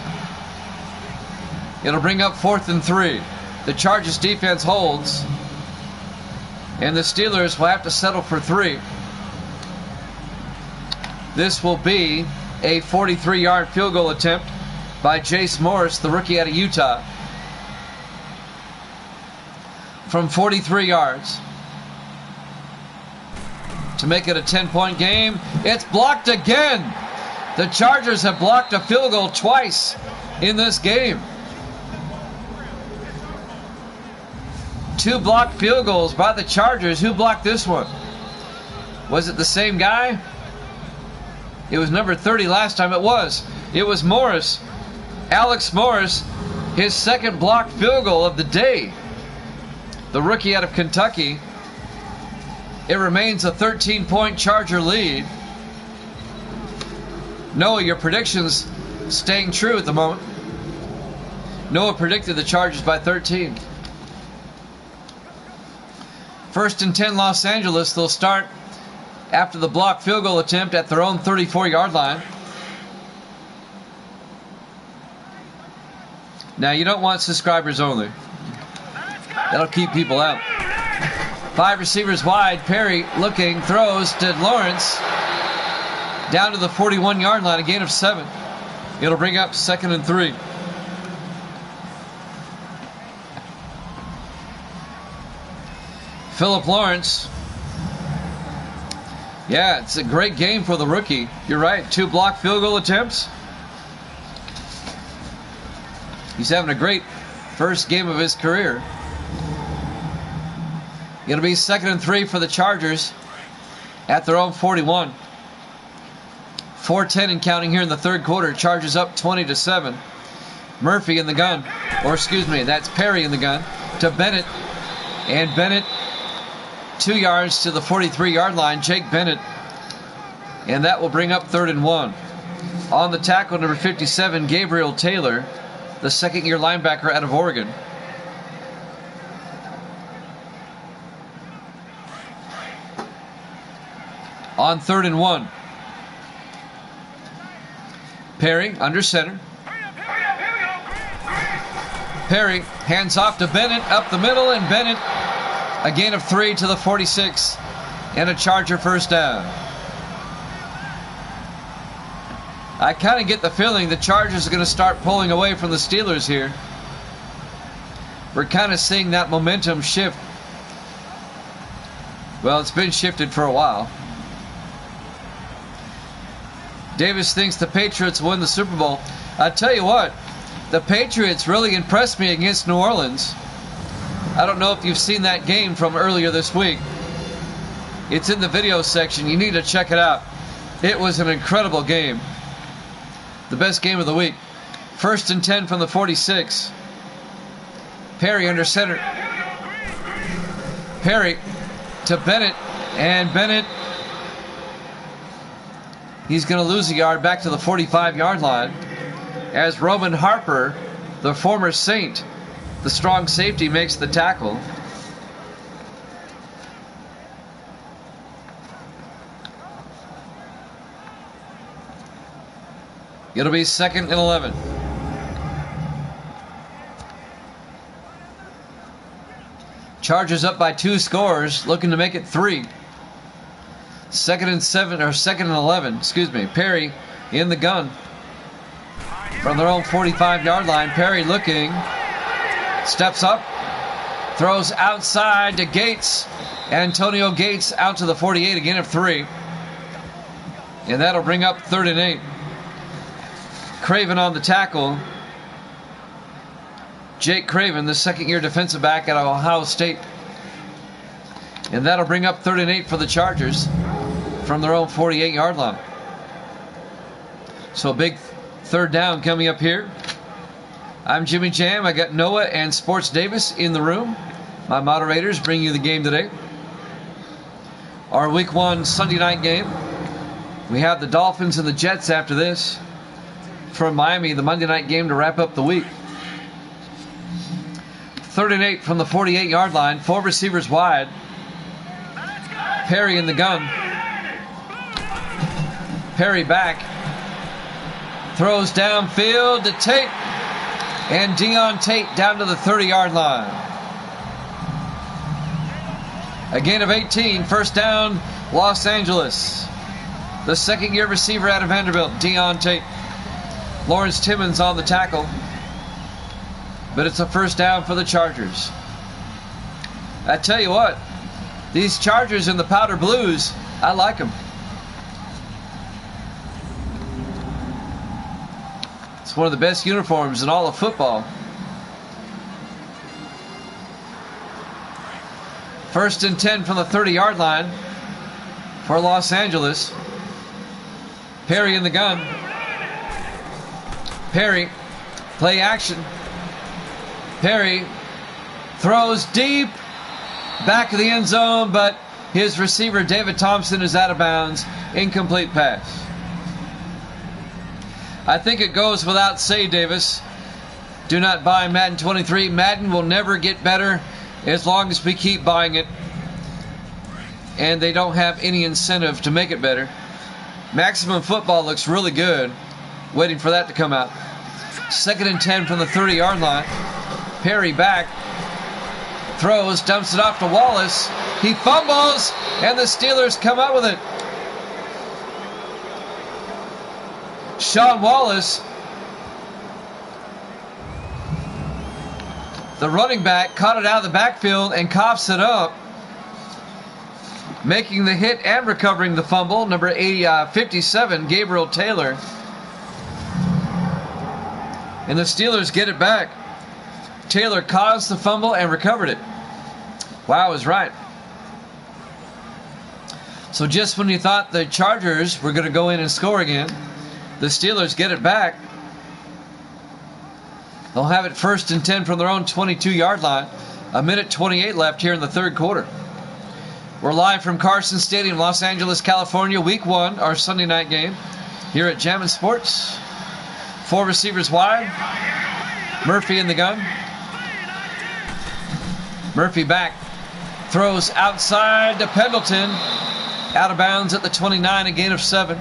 It'll bring up 4th and 3. The Chargers defense holds. And the Steelers will have to settle for 3. This will be a 43-yard field goal attempt by Jace Morris, the rookie out of Utah. From 43 yards. To make it a 10-point game. It's blocked again. The Chargers have blocked a field goal twice in this game. 2 blocked field goals by the Chargers. Who blocked this one? Was it the same guy? It was number 30 last time. It was Morris. Alex Morris, his second blocked field goal of the day. The rookie out of Kentucky. It remains a 13-point Charger lead. Noah, your predictions staying true at the moment. Noah predicted the Chargers by 13. 1st and 10 Los Angeles. They'll start after the blocked field goal attempt at their own 34-yard line. Now, you don't want subscribers only. That'll keep people out. 5 receivers wide. Perry looking, throws to Lawrence. Down to the 41-yard line, a gain of 7. It'll bring up 2nd and 3. Philip Lawrence. Yeah, it's a great game for the rookie. You're right, 2 blocked field goal attempts. He's having a great first game of his career. It'll be 2nd and 3 for the Chargers at their own 41. 4:10 and counting here in the third quarter. Chargers up 20-7. Murphy in the gun. Or excuse me, that's Perry in the gun. To Bennett. And Bennett 2 yards to the 43-yard line. Jake Bennett. And that will bring up 3rd and 1. On the tackle, number 57, Gabriel Taylor, the second-year linebacker out of Oregon. On 3rd and 1. Perry under center. Perry hands off to Bennett up the middle, and Bennett a gain of 3 to the 46 and a Charger first down. I kind of get the feeling the Chargers are going to start pulling away from the Steelers here. We're kind of seeing that momentum shift. Well, it's been shifted for a while. Davis thinks the Patriots win the Super Bowl. I tell you what, the Patriots really impressed me against New Orleans. I don't know if you've seen that game from earlier this week. It's in the video section. You need to check it out. It was an incredible game. The best game of the week. 1st and 10 from the 46. Perry under center. Perry to Bennett. And Bennett, he's going to lose a yard back to the 45-yard line. As Roman Harper, the former Saint, the strong safety, makes the tackle. It'll be 2nd and 11. Chargers up by 2 scores, looking to make it 3. 2nd and 7, or 2nd and 11, excuse me. Perry in the gun from their own 45-yard line. Perry looking, steps up, throws outside to Gates. Antonio Gates out to the 48, again of 3. And that'll bring up 3rd and 8. Craven on the tackle. Jake Craven, the second-year defensive back out of Ohio State. And that'll bring up 3rd and 8 for the Chargers from their own 48-yard line. So a big 3rd down coming up here. I'm Jimmy Jam. I got Noah and Sports Davis in the room. My moderators bring you the game today. Our Week 1 Sunday night game. We have the Dolphins and the Jets after this. From Miami, the Monday night game to wrap up the week. 3rd and 8 from the 48-yard line. 4 receivers wide. Perry in the gun. Perry back. Throws downfield to Tate. And Deon Tate down to the 30-yard line. A gain of 18. First down, Los Angeles. The second-year receiver out of Vanderbilt, Deon Tate. Lawrence Timmons on the tackle. But it's a first down for the Chargers. I tell you what, these Chargers in the powder blues, I like them. It's one of the best uniforms in all of football. First and 10 from the 30-yard line for Los Angeles. Perry in the gun. Perry, play action. Perry throws deep, back of the end zone, but his receiver, David Thompson, is out of bounds. Incomplete pass. I think it goes without say, Davis. Do not buy Madden 23. Madden will never get better as long as we keep buying it. And they don't have any incentive to make it better. Maximum Football looks really good. Waiting for that to come out. Second and 10 from the 30-yard line. Perry back. Throws, dumps it off to Wallace. He fumbles, and the Steelers come up with it. Sean Wallace, the running back, caught it out of the backfield and coughs it up, making the hit and recovering the fumble. Number 57, Gabriel Taylor. And the Steelers get it back. Taylor caused the fumble and recovered it. Wow, I was right. So just when you thought the Chargers were going to go in and score again, the Steelers get it back. They'll have it first and 10 from their own 22-yard line. 1:28 left here in the third quarter. We're live from Carson Stadium, Los Angeles, California. Week 1, our Sunday night game here at Jammin' Sports. 4 receivers wide. Murphy in the gun. Murphy back. Throws outside to Pendleton. Out of bounds at the 29, a gain of 7.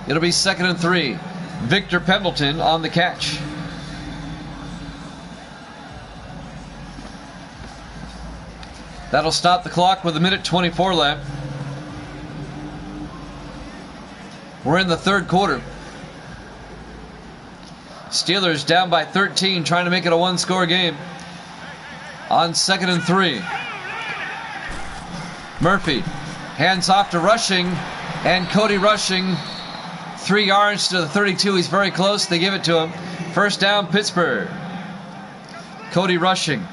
It'll be 2nd and 3. Victor Pendleton on the catch. That'll stop the clock with 1:24 left. We're in the third quarter. Steelers down by 13, trying to make it a one-score game. On 2nd and 3. Murphy hands off to Rushing, and Cody Rushing 3 yards to the 32. He's very close. They give it to him. First down, Pittsburgh. Cody Rushing,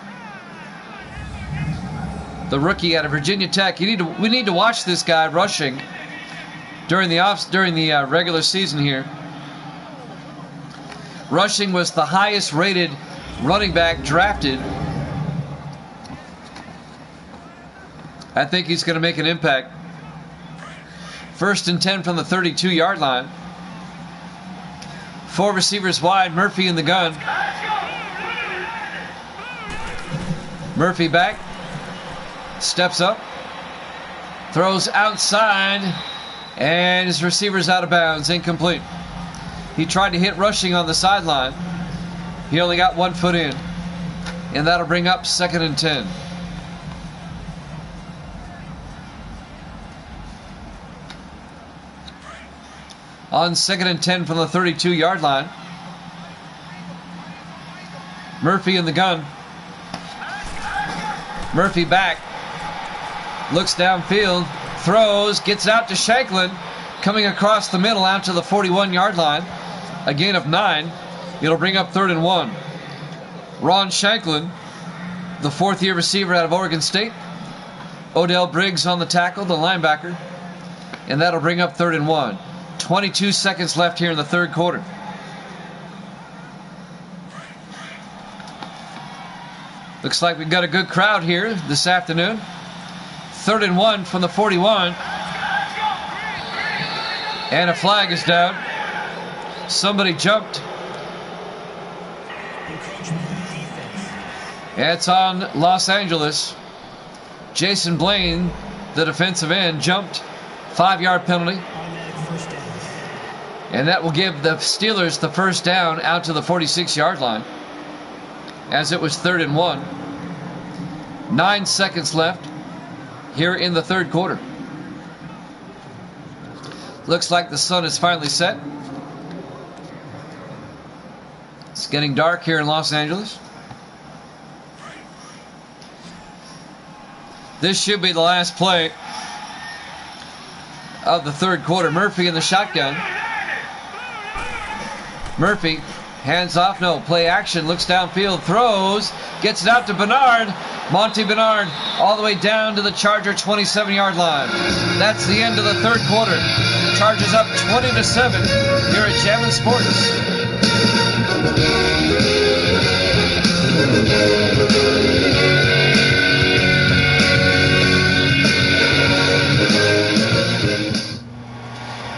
the rookie out of Virginia Tech. We need to watch this guy Rushing during the regular season here. Rushing was the highest rated running back drafted. I think he's going to make an impact. First and 10 from the 32-yard line. 4 receivers wide. Murphy in the gun. Murphy back. Steps up. Throws outside. And his receiver's out of bounds. Incomplete. He tried to hit Rushing on the sideline. He only got 1 foot in. And that'll bring up 2nd and 10. On 2nd and 10 from the 32-yard line. Murphy in the gun. Murphy back. Looks downfield. Throws. Gets out to Shanklin. Coming across the middle out to the 41-yard line. A gain of 9. It'll bring up 3rd and 1. Ron Shanklin, the 4th-year receiver out of Oregon State. Odell Briggs on the tackle, the linebacker. And that'll bring up 3rd and 1. 22 seconds left here in the third quarter. Looks like we've got a good crowd here this afternoon. 3rd and 1 from the 41. And a flag is down. Somebody jumped. It's on Los Angeles. Jason Blaine, the defensive end, jumped. 5-yard penalty. And that will give the Steelers the first down out to the 46-yard line, as it was 3rd and 1. 9 seconds left here in the third quarter. Looks like the sun is finally set. It's getting dark here in Los Angeles. This should be the last play of the third quarter. Murphy in the shotgun. Murphy, hands off, no, play action, looks downfield, throws, gets it out to Bernard. Monty Bernard all the way down to the Charger 27-yard line. That's the end of the third quarter. Chargers up 20-7 here at Jammin' Sports.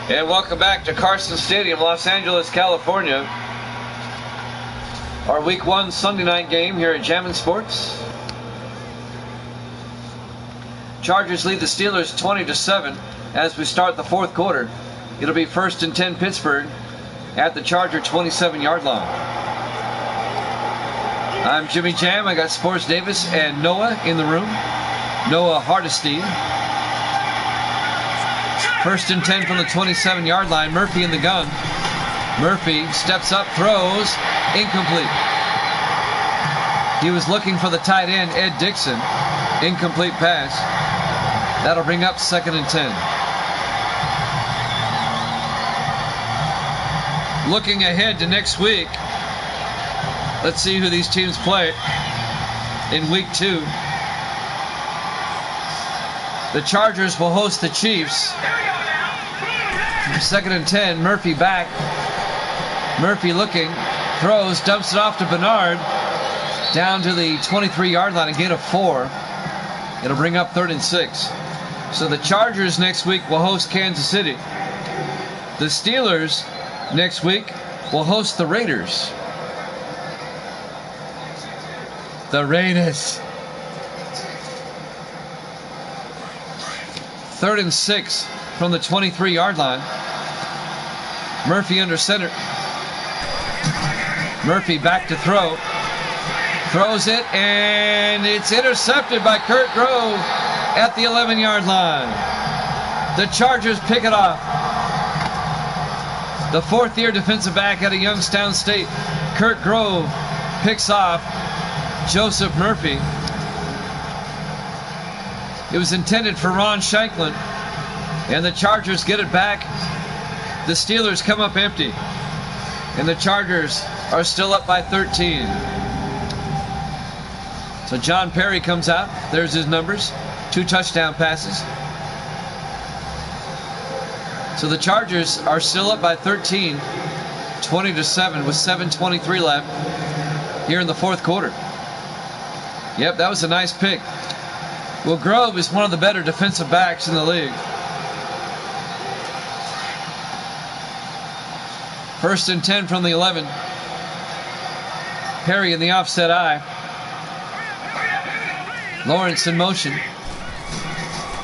And welcome back to Carson Stadium, Los Angeles, California. Our Week 1 Sunday night game here at Jammin' Sports. Chargers lead the Steelers 20-7 as we start the fourth quarter. It'll be 1st and 10 Pittsburgh at the Charger 27-yard line. I'm Jimmy Jam. I got Sports Davis and Noah in the room. Noah Hardesty. 1st and 10 from the 27-yard line. Murphy in the gun. Murphy steps up, throws, incomplete. He was looking for the tight end, Ed Dixon. Incomplete pass. That'll bring up 2nd and 10. Looking ahead to next week, let's see who these teams play in Week 2. The Chargers will host the Chiefs. 2nd and 10, Murphy back. Murphy looking, throws, dumps it off to Bernard. Down to the 23-yard line, a gain of 4. It'll bring up 3rd and 6. So the Chargers next week will host Kansas City. The Steelers next week will host the Raiders. The Raiders. 3rd and 6 from the 23-yard line. Murphy under center. Murphy back to throw. Throws it, and it's intercepted by Kurt Grove at the 11-yard line. The Chargers pick it off. The fourth-year defensive back out of Youngstown State, Kurt Grove, picks off Joseph Murphy. It was intended for Ron Shanklin, and the Chargers get it back. The Steelers come up empty, and the Chargers are still up by 13. So John Perry comes out. There's his numbers. 2 touchdown passes. So the Chargers are still up by 13, 20-7 with 7:23 left here in the fourth quarter. Yep, that was a nice pick. Well, Grove is one of the better defensive backs in the league. 1st and 10 from the 11. Perry in the offset eye. Lawrence in motion.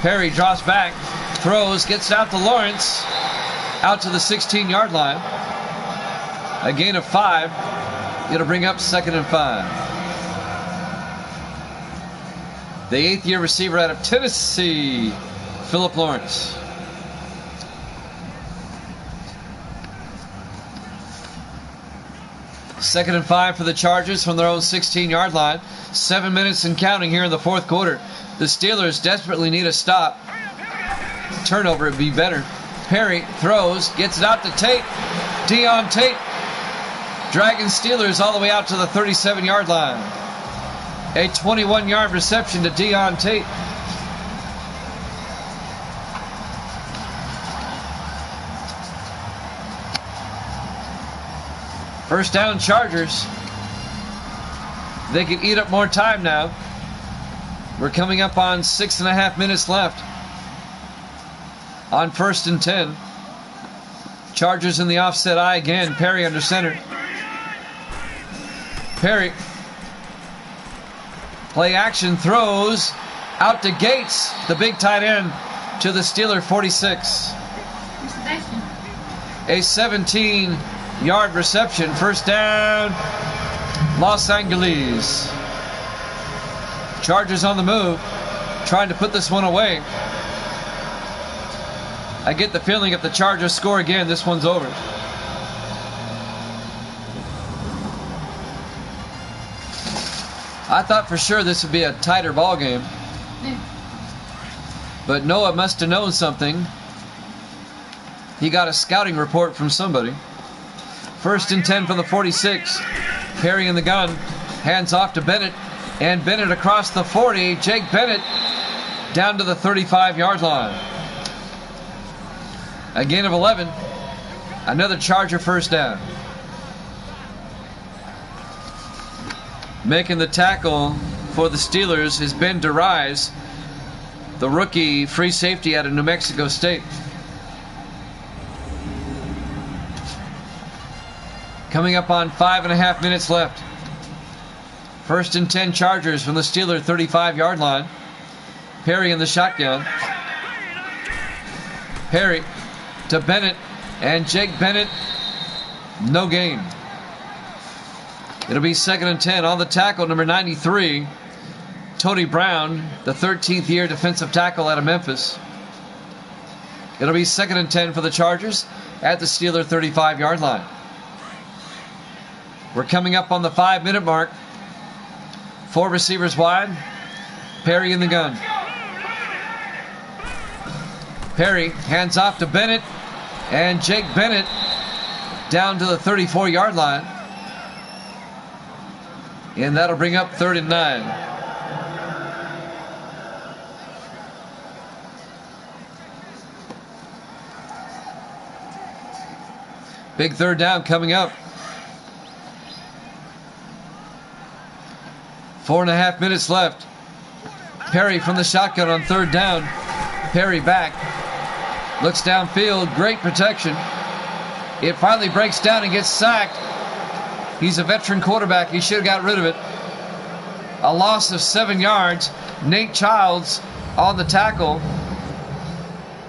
Perry draws back, throws, gets out to Lawrence, out to the 16-yard line. A gain of 5. It'll bring up 2nd and 5. The 8th-year receiver out of Tennessee, Philip Lawrence. Second and 5 for the Chargers from their own 16-yard line. 7 minutes and counting here in the fourth quarter. The Steelers desperately need a stop. Turnover would be better. Perry throws, gets it out to Tate. Deon Tate. Dragging Steelers all the way out to the 37-yard line. A 21-yard reception to Deon Tate. First down, Chargers. They can eat up more time now. We're coming up on 6.5 minutes left. On 1st and 10. Chargers in the offset eye again. Perry under center. Perry. Play action, throws out to Gates, the big tight end, to the Steeler 46. a 17-yard reception. First down, Los Angeles. Chargers on the move, trying to put this one away. I get the feeling if the Chargers score again, this one's over. I thought for sure this would be a tighter ball game. But Noah must have known something. He got a scouting report from somebody. First and 10 from the 46. Perry in the gun. Hands off to Bennett. And Bennett across the 40. Jake Bennett down to the 35-yard line. A gain of 11. Another Charger first down. Making the tackle for the Steelers is Ben DeRise, the rookie free safety out of New Mexico State. Coming up on 5.5 minutes left. First and 10 Chargers from the Steeler 35-yard line. Perry in the shotgun. Perry to Bennett, and Jake Bennett, no gain. It'll be 2nd and 10 on the tackle, number 93, Tony Brown, the 13th year defensive tackle out of Memphis. It'll be 2nd and 10 for the Chargers at the Steeler 35-yard line. We're coming up on the 5-minute mark. 4 receivers wide. Perry in the gun. Perry hands off to Bennett, and Jake Bennett down to the 34-yard line. And that'll bring up 3rd and 9. Big 3rd down coming up. 4.5 minutes left. Perry from the shotgun on 3rd down. Perry back. Looks downfield. Great protection. It finally breaks down and gets sacked. He's a veteran quarterback. He should have got rid of it. A loss of 7 yards. Nate Childs on the tackle.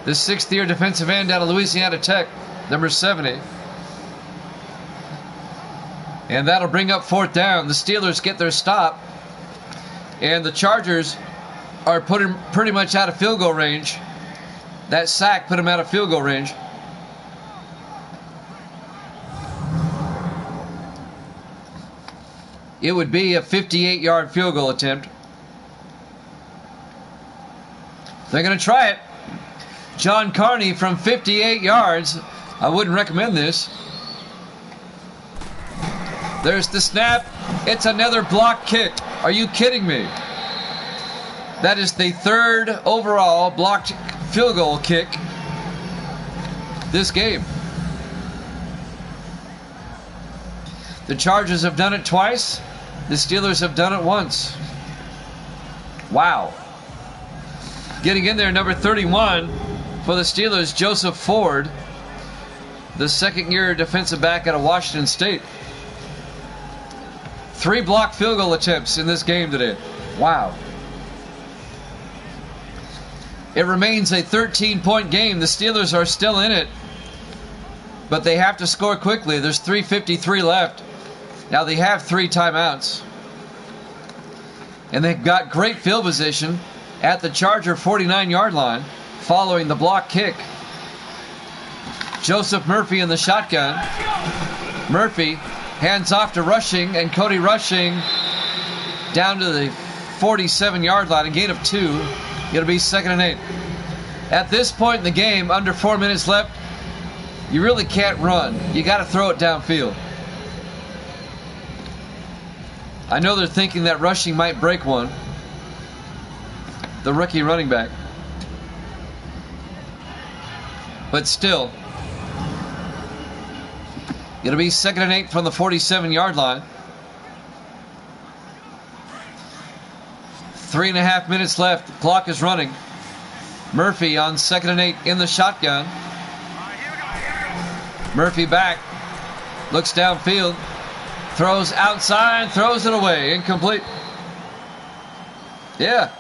The 6th-year defensive end out of Louisiana Tech, number 70. And that'll bring up 4th down. The Steelers get their stop. And the Chargers are pretty much out of field goal range. That sack put them out of field goal range. It would be a 58-yard field goal attempt. They're going to try it. John Carney from 58 yards. I wouldn't recommend this. There's the snap. It's another block kick. Are you kidding me? That is the 3rd overall blocked field goal kick this game. The Chargers have done it twice. The Steelers have done it once. Wow. Getting in there, number 31 for the Steelers, Joseph Ford, the 2nd-year defensive back out of Washington State. 3 blocked field goal attempts in this game today. Wow. It remains a 13-point game. The Steelers are still in it, but they have to score quickly. There's 3:53 left. Now they have 3 timeouts. And they've got great field position at the Charger 49-yard line following the block kick. Joseph Murphy in the shotgun. Murphy hands off to Rushing, and Cody Rushing down to the 47-yard line, a gain of 2. It'll be 2nd and 8. At this point in the game, under 4 minutes left, you really can't run. You got to throw it downfield. I know they're thinking that Rushing might break one, the rookie running back. But still, it'll be 2nd and 8 from the 47-yard line. 3.5 minutes left. The clock is running. Murphy on 2nd and 8 in the shotgun. Murphy back. Looks downfield. Throws outside. Throws it away. Incomplete. Yeah.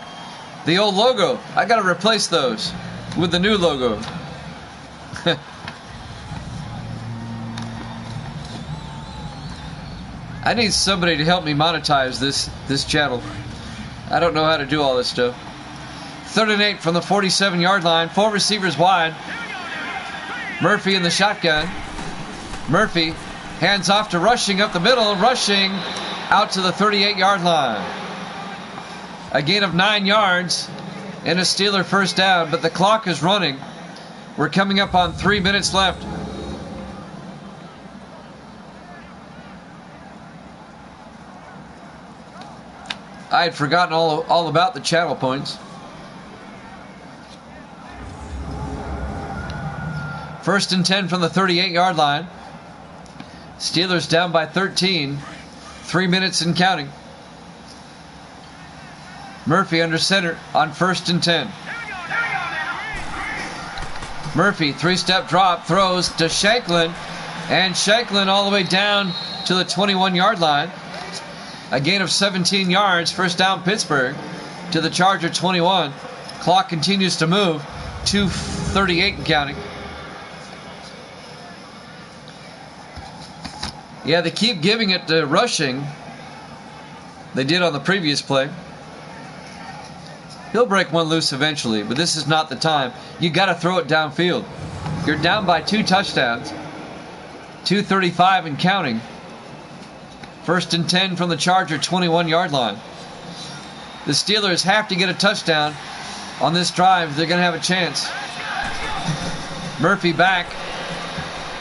The old logo. I got to replace those with the new logo. I need somebody to help me monetize this channel. I don't know how to do all this stuff. 3rd and 8 from the 47-yard line. 4 receivers wide. Murphy in the shotgun. Murphy hands off to Rushing up the middle. Rushing out to the 38-yard line. A gain of 9 yards and a Steeler first down, but the clock is running. We're coming up on 3 minutes left. I had forgotten all about the channel points. 1st and 10 from the 38-yard line. Steelers down by 13. 3 minutes and counting. Murphy under center on 1st and 10. Murphy, 3-step drop, throws to Shanklin. And Shanklin all the way down to the 21-yard line. A gain of 17 yards. First down Pittsburgh to the Charger 21. Clock continues to move. 2:38 and counting. Yeah, they keep giving it to Rushing. They did on the previous play. He'll break one loose eventually, but this is not the time. You got to throw it downfield. You're down by 2 touchdowns. 2:35 and counting. 1st and 10 from the Charger 21-yard line. The Steelers have to get a touchdown on this drive. They're going to have a chance. Murphy back.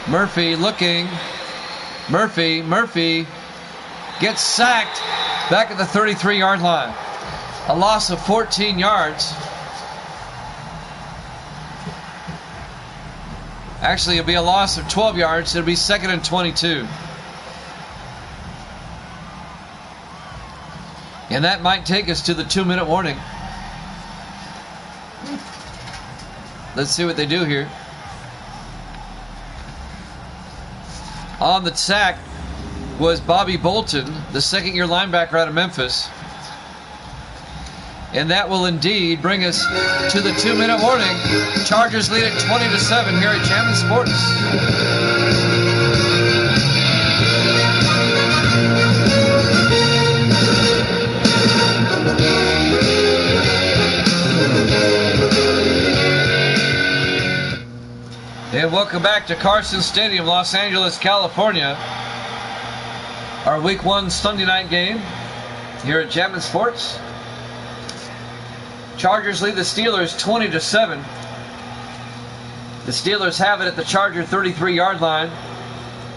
Murphy looking. Murphy gets sacked back at the 33-yard line. A loss of 14 yards. Actually, it'll be a loss of 12 yards. It'll be 2nd and 22. And that might take us to the 2-minute warning. Let's see what they do here. On the sack was Bobby Bolton, the second-year linebacker out of Memphis. And that will indeed bring us to the 2-minute warning. Chargers lead at 20-7 here at Jammin' Sports. And welcome back to Carson Stadium, Los Angeles, California. Our Week 1 Sunday night game here at Jammin' Sports. Chargers lead the Steelers 20-7. The Steelers have it at the Charger 33-yard line.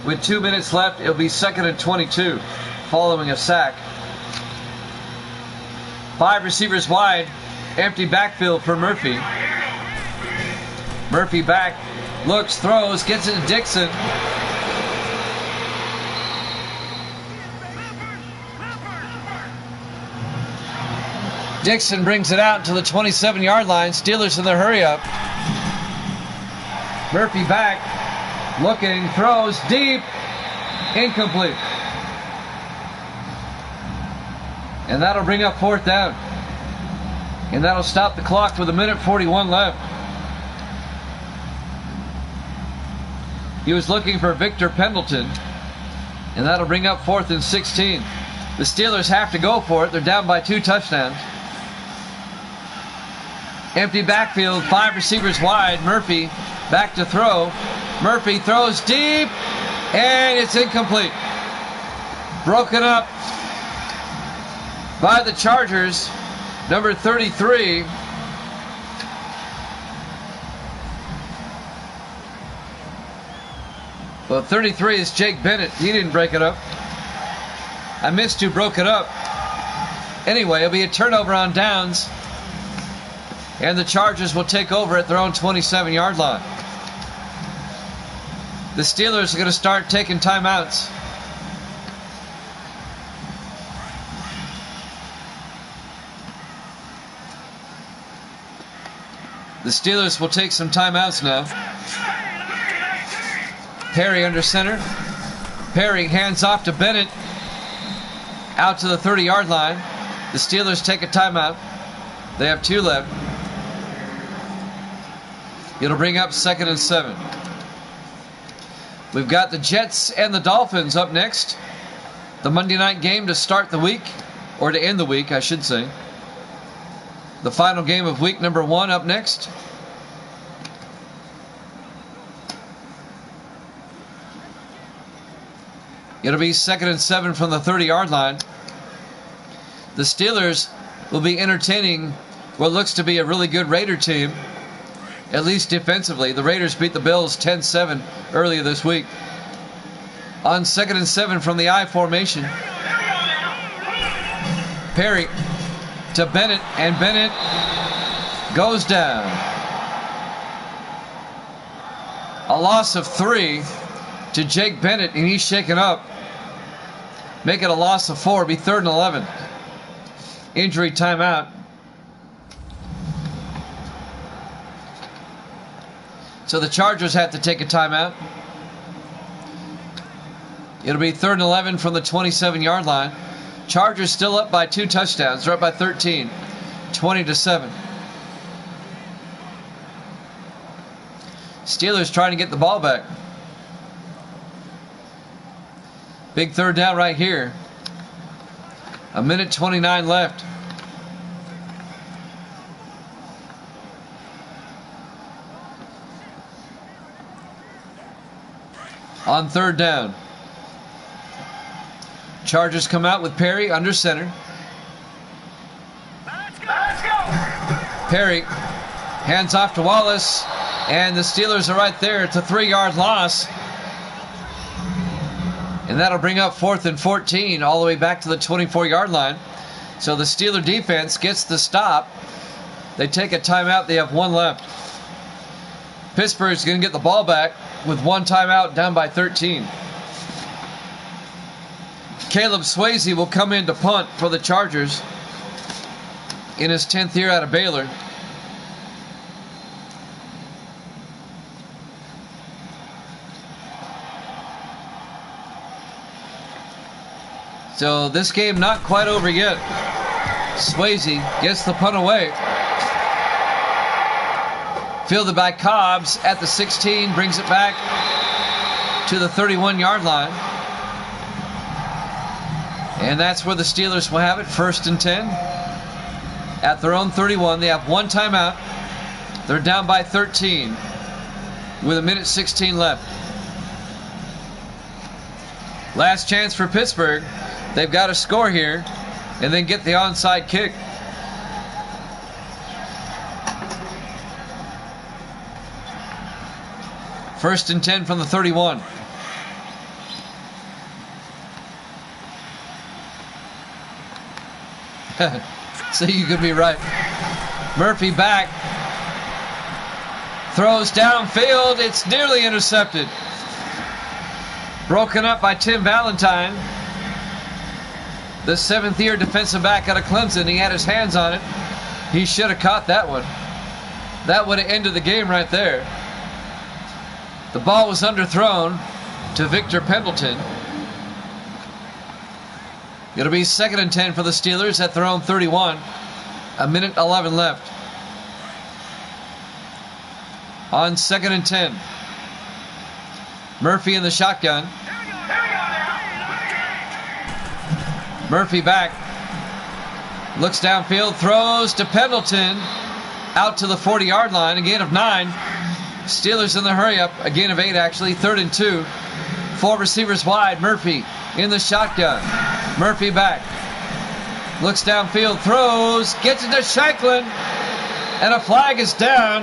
With 2 minutes left, it'll be 2nd and 22 following a sack. 5 receivers wide. Empty backfield for Murphy. Murphy back. Looks, throws, gets it to Dixon. Dixon brings it out to the 27-yard line. Steelers in the hurry up. Murphy back. Looking, throws deep. Incomplete. And that'll bring up 4th down. And that'll stop the clock with 1:41 left. He was looking for Victor Pendleton. And that'll bring up 4th and 16. The Steelers have to go for it. They're down by 2 touchdowns. Empty backfield, 5 receivers wide. Murphy back to throw. Murphy throws deep, and it's incomplete. Broken up by the Chargers. Number 33. Well, 33 is Jake Bennett. He didn't break it up. I missed who broke it up. Anyway, it'll be a turnover on downs. And the Chargers will take over at their own 27-yard line. The Steelers are going to start taking timeouts. The Steelers will take some timeouts now. Perry under center. Perry hands off to Bennett. Out to the 30-yard line. The Steelers take a timeout. They have 2 left. It'll bring up 2nd and 7. We've got the Jets and the Dolphins up next The Monday night game to start the week, or to end the week, I should say. The final game of week number 1 up next. It'll be 2nd and 7 from the 30-yard line. The Steelers will be entertaining what looks to be a really good Raider team, at least defensively. The Raiders beat the Bills 10-7 earlier this week. On 2nd and 7 from the I formation, Perry to Bennett, and Bennett goes down. A loss of 3 to Jake Bennett, and he's shaken up. Make it a loss of 4, be 3rd and 11. Injury timeout. So the Chargers have to take a timeout. It'll be 3rd and 11 from the 27-yard line. Chargers still up by 2 touchdowns. They're up by 13, 20-7. Steelers trying to get the ball back. Big 3rd down right here. 1:29 left. On 3rd down, Chargers come out with Perry under center. Let's go. Perry hands off to Wallace, and the Steelers are right there. It's a 3-yard loss, and that'll bring up 4th and 14 all the way back to the 24-yard line. So the Steeler defense gets the stop. They take a timeout. They have 1 left. Pittsburgh's going to get the ball back with 1 timeout, down by 13. Caleb Swayze will come in to punt for the Chargers in his 10th year out of Baylor. So this game not quite over yet. Swayze gets the punt away. Fielded by Cobbs at the 16, brings it back to the 31-yard line. And that's where the Steelers will have it, 1st and 10. At their own 31, they have 1 timeout. They're down by 13 with 1:16 left. Last chance for Pittsburgh. They've got to score here and then get the onside kick. First and 10 from the 31. So you could be right. Murphy back. Throws downfield. It's nearly intercepted. Broken up by Tim Valentine. The 7th-year defensive back out of Clemson. He had his hands on it. He should have caught that one. That would have ended the game right there. The ball was underthrown to Victor Pendleton. It'll be 2nd and 10 for the Steelers at their own 31. 1:11 left. On 2nd and 10. Murphy in the shotgun. Murphy back. Looks downfield, throws to Pendleton. Out to the 40-yard line, a gain of 9. Steelers in the hurry up, a gain of 8 actually, 3rd and 2. 4 receivers wide, Murphy in the shotgun. Murphy back. Looks downfield, throws, gets it to Shanklin, and a flag is down.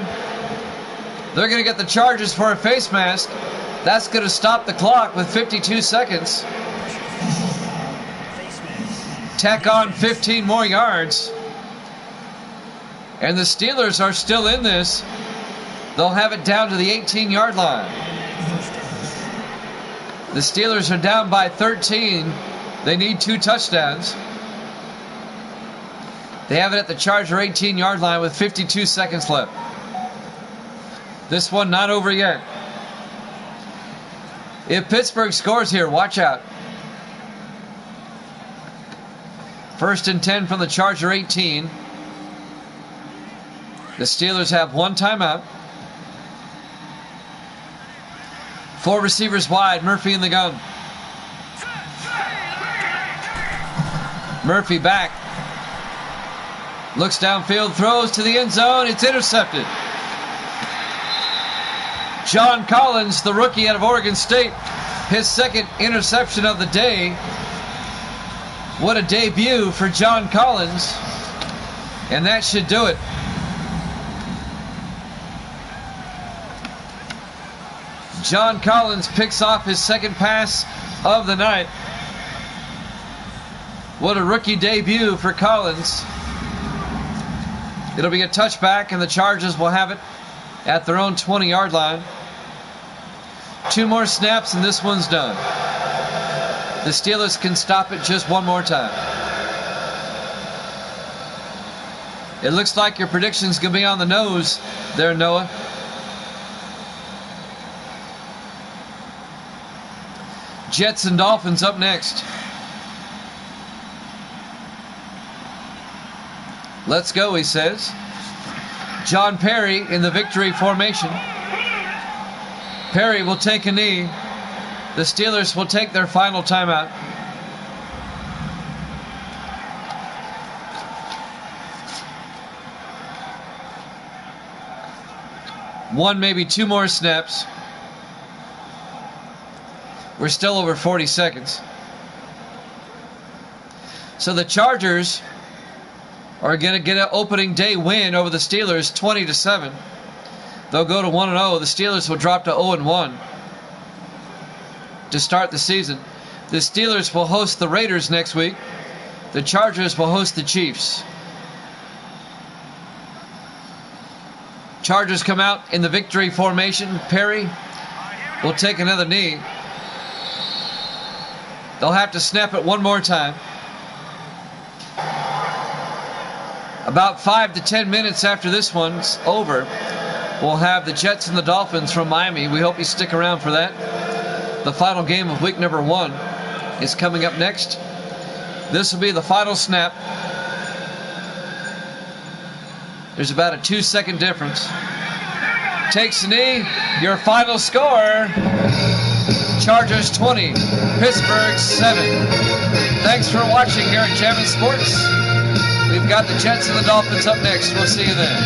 They're going to get the Chargers for a face mask. That's going to stop the clock with 52 seconds. Tack on 15 more yards. And the Steelers are still in this. They'll have it down to the 18-yard line. The Steelers are down by 13. They need 2 touchdowns. They have it at the Charger 18-yard line with 52 seconds left. This one not over yet. If Pittsburgh scores here, watch out. 1st and 10 from the Charger 18. The Steelers have 1 timeout. 4 receivers wide, Murphy in the gun. Murphy back. Looks downfield, throws to the end zone. It's intercepted. John Collins, the rookie out of Oregon State, his second interception of the day. What a debut for John Collins. And that should do it. John Collins picks off his second pass of the night. What a rookie debut for Collins. It'll be a touchback, and the Chargers will have it at their own 20-yard line. 2 more snaps, and this one's done. The Steelers can stop it just one more time. It looks like your prediction's going to be on the nose there, Noah. Jets and Dolphins up next. Let's go, he says. John Perry in the victory formation. Perry will take a knee. The Steelers will take their final timeout. One, maybe 2 more snaps. We're still over 40 seconds. So the Chargers are going to get an opening day win over the Steelers, 20-7. They'll go to 1-0. The Steelers will drop to 0-1 to start the season. The Steelers will host the Raiders next week. The Chargers will host the Chiefs. Chargers come out in the victory formation. Perry will take another knee. They'll have to snap it one more time. About 5 to 10 minutes after this one's over, we'll have the Jets and the Dolphins from Miami. We hope you stick around for that. The final game of week number 1 is coming up next. This will be the final snap. There's about a 2-second difference. Takes a knee. Your final score: Chargers 20, Pittsburgh 7. Thanks for watching here at Jammin' Sports. We've got the Jets and the Dolphins up next. We'll see you then.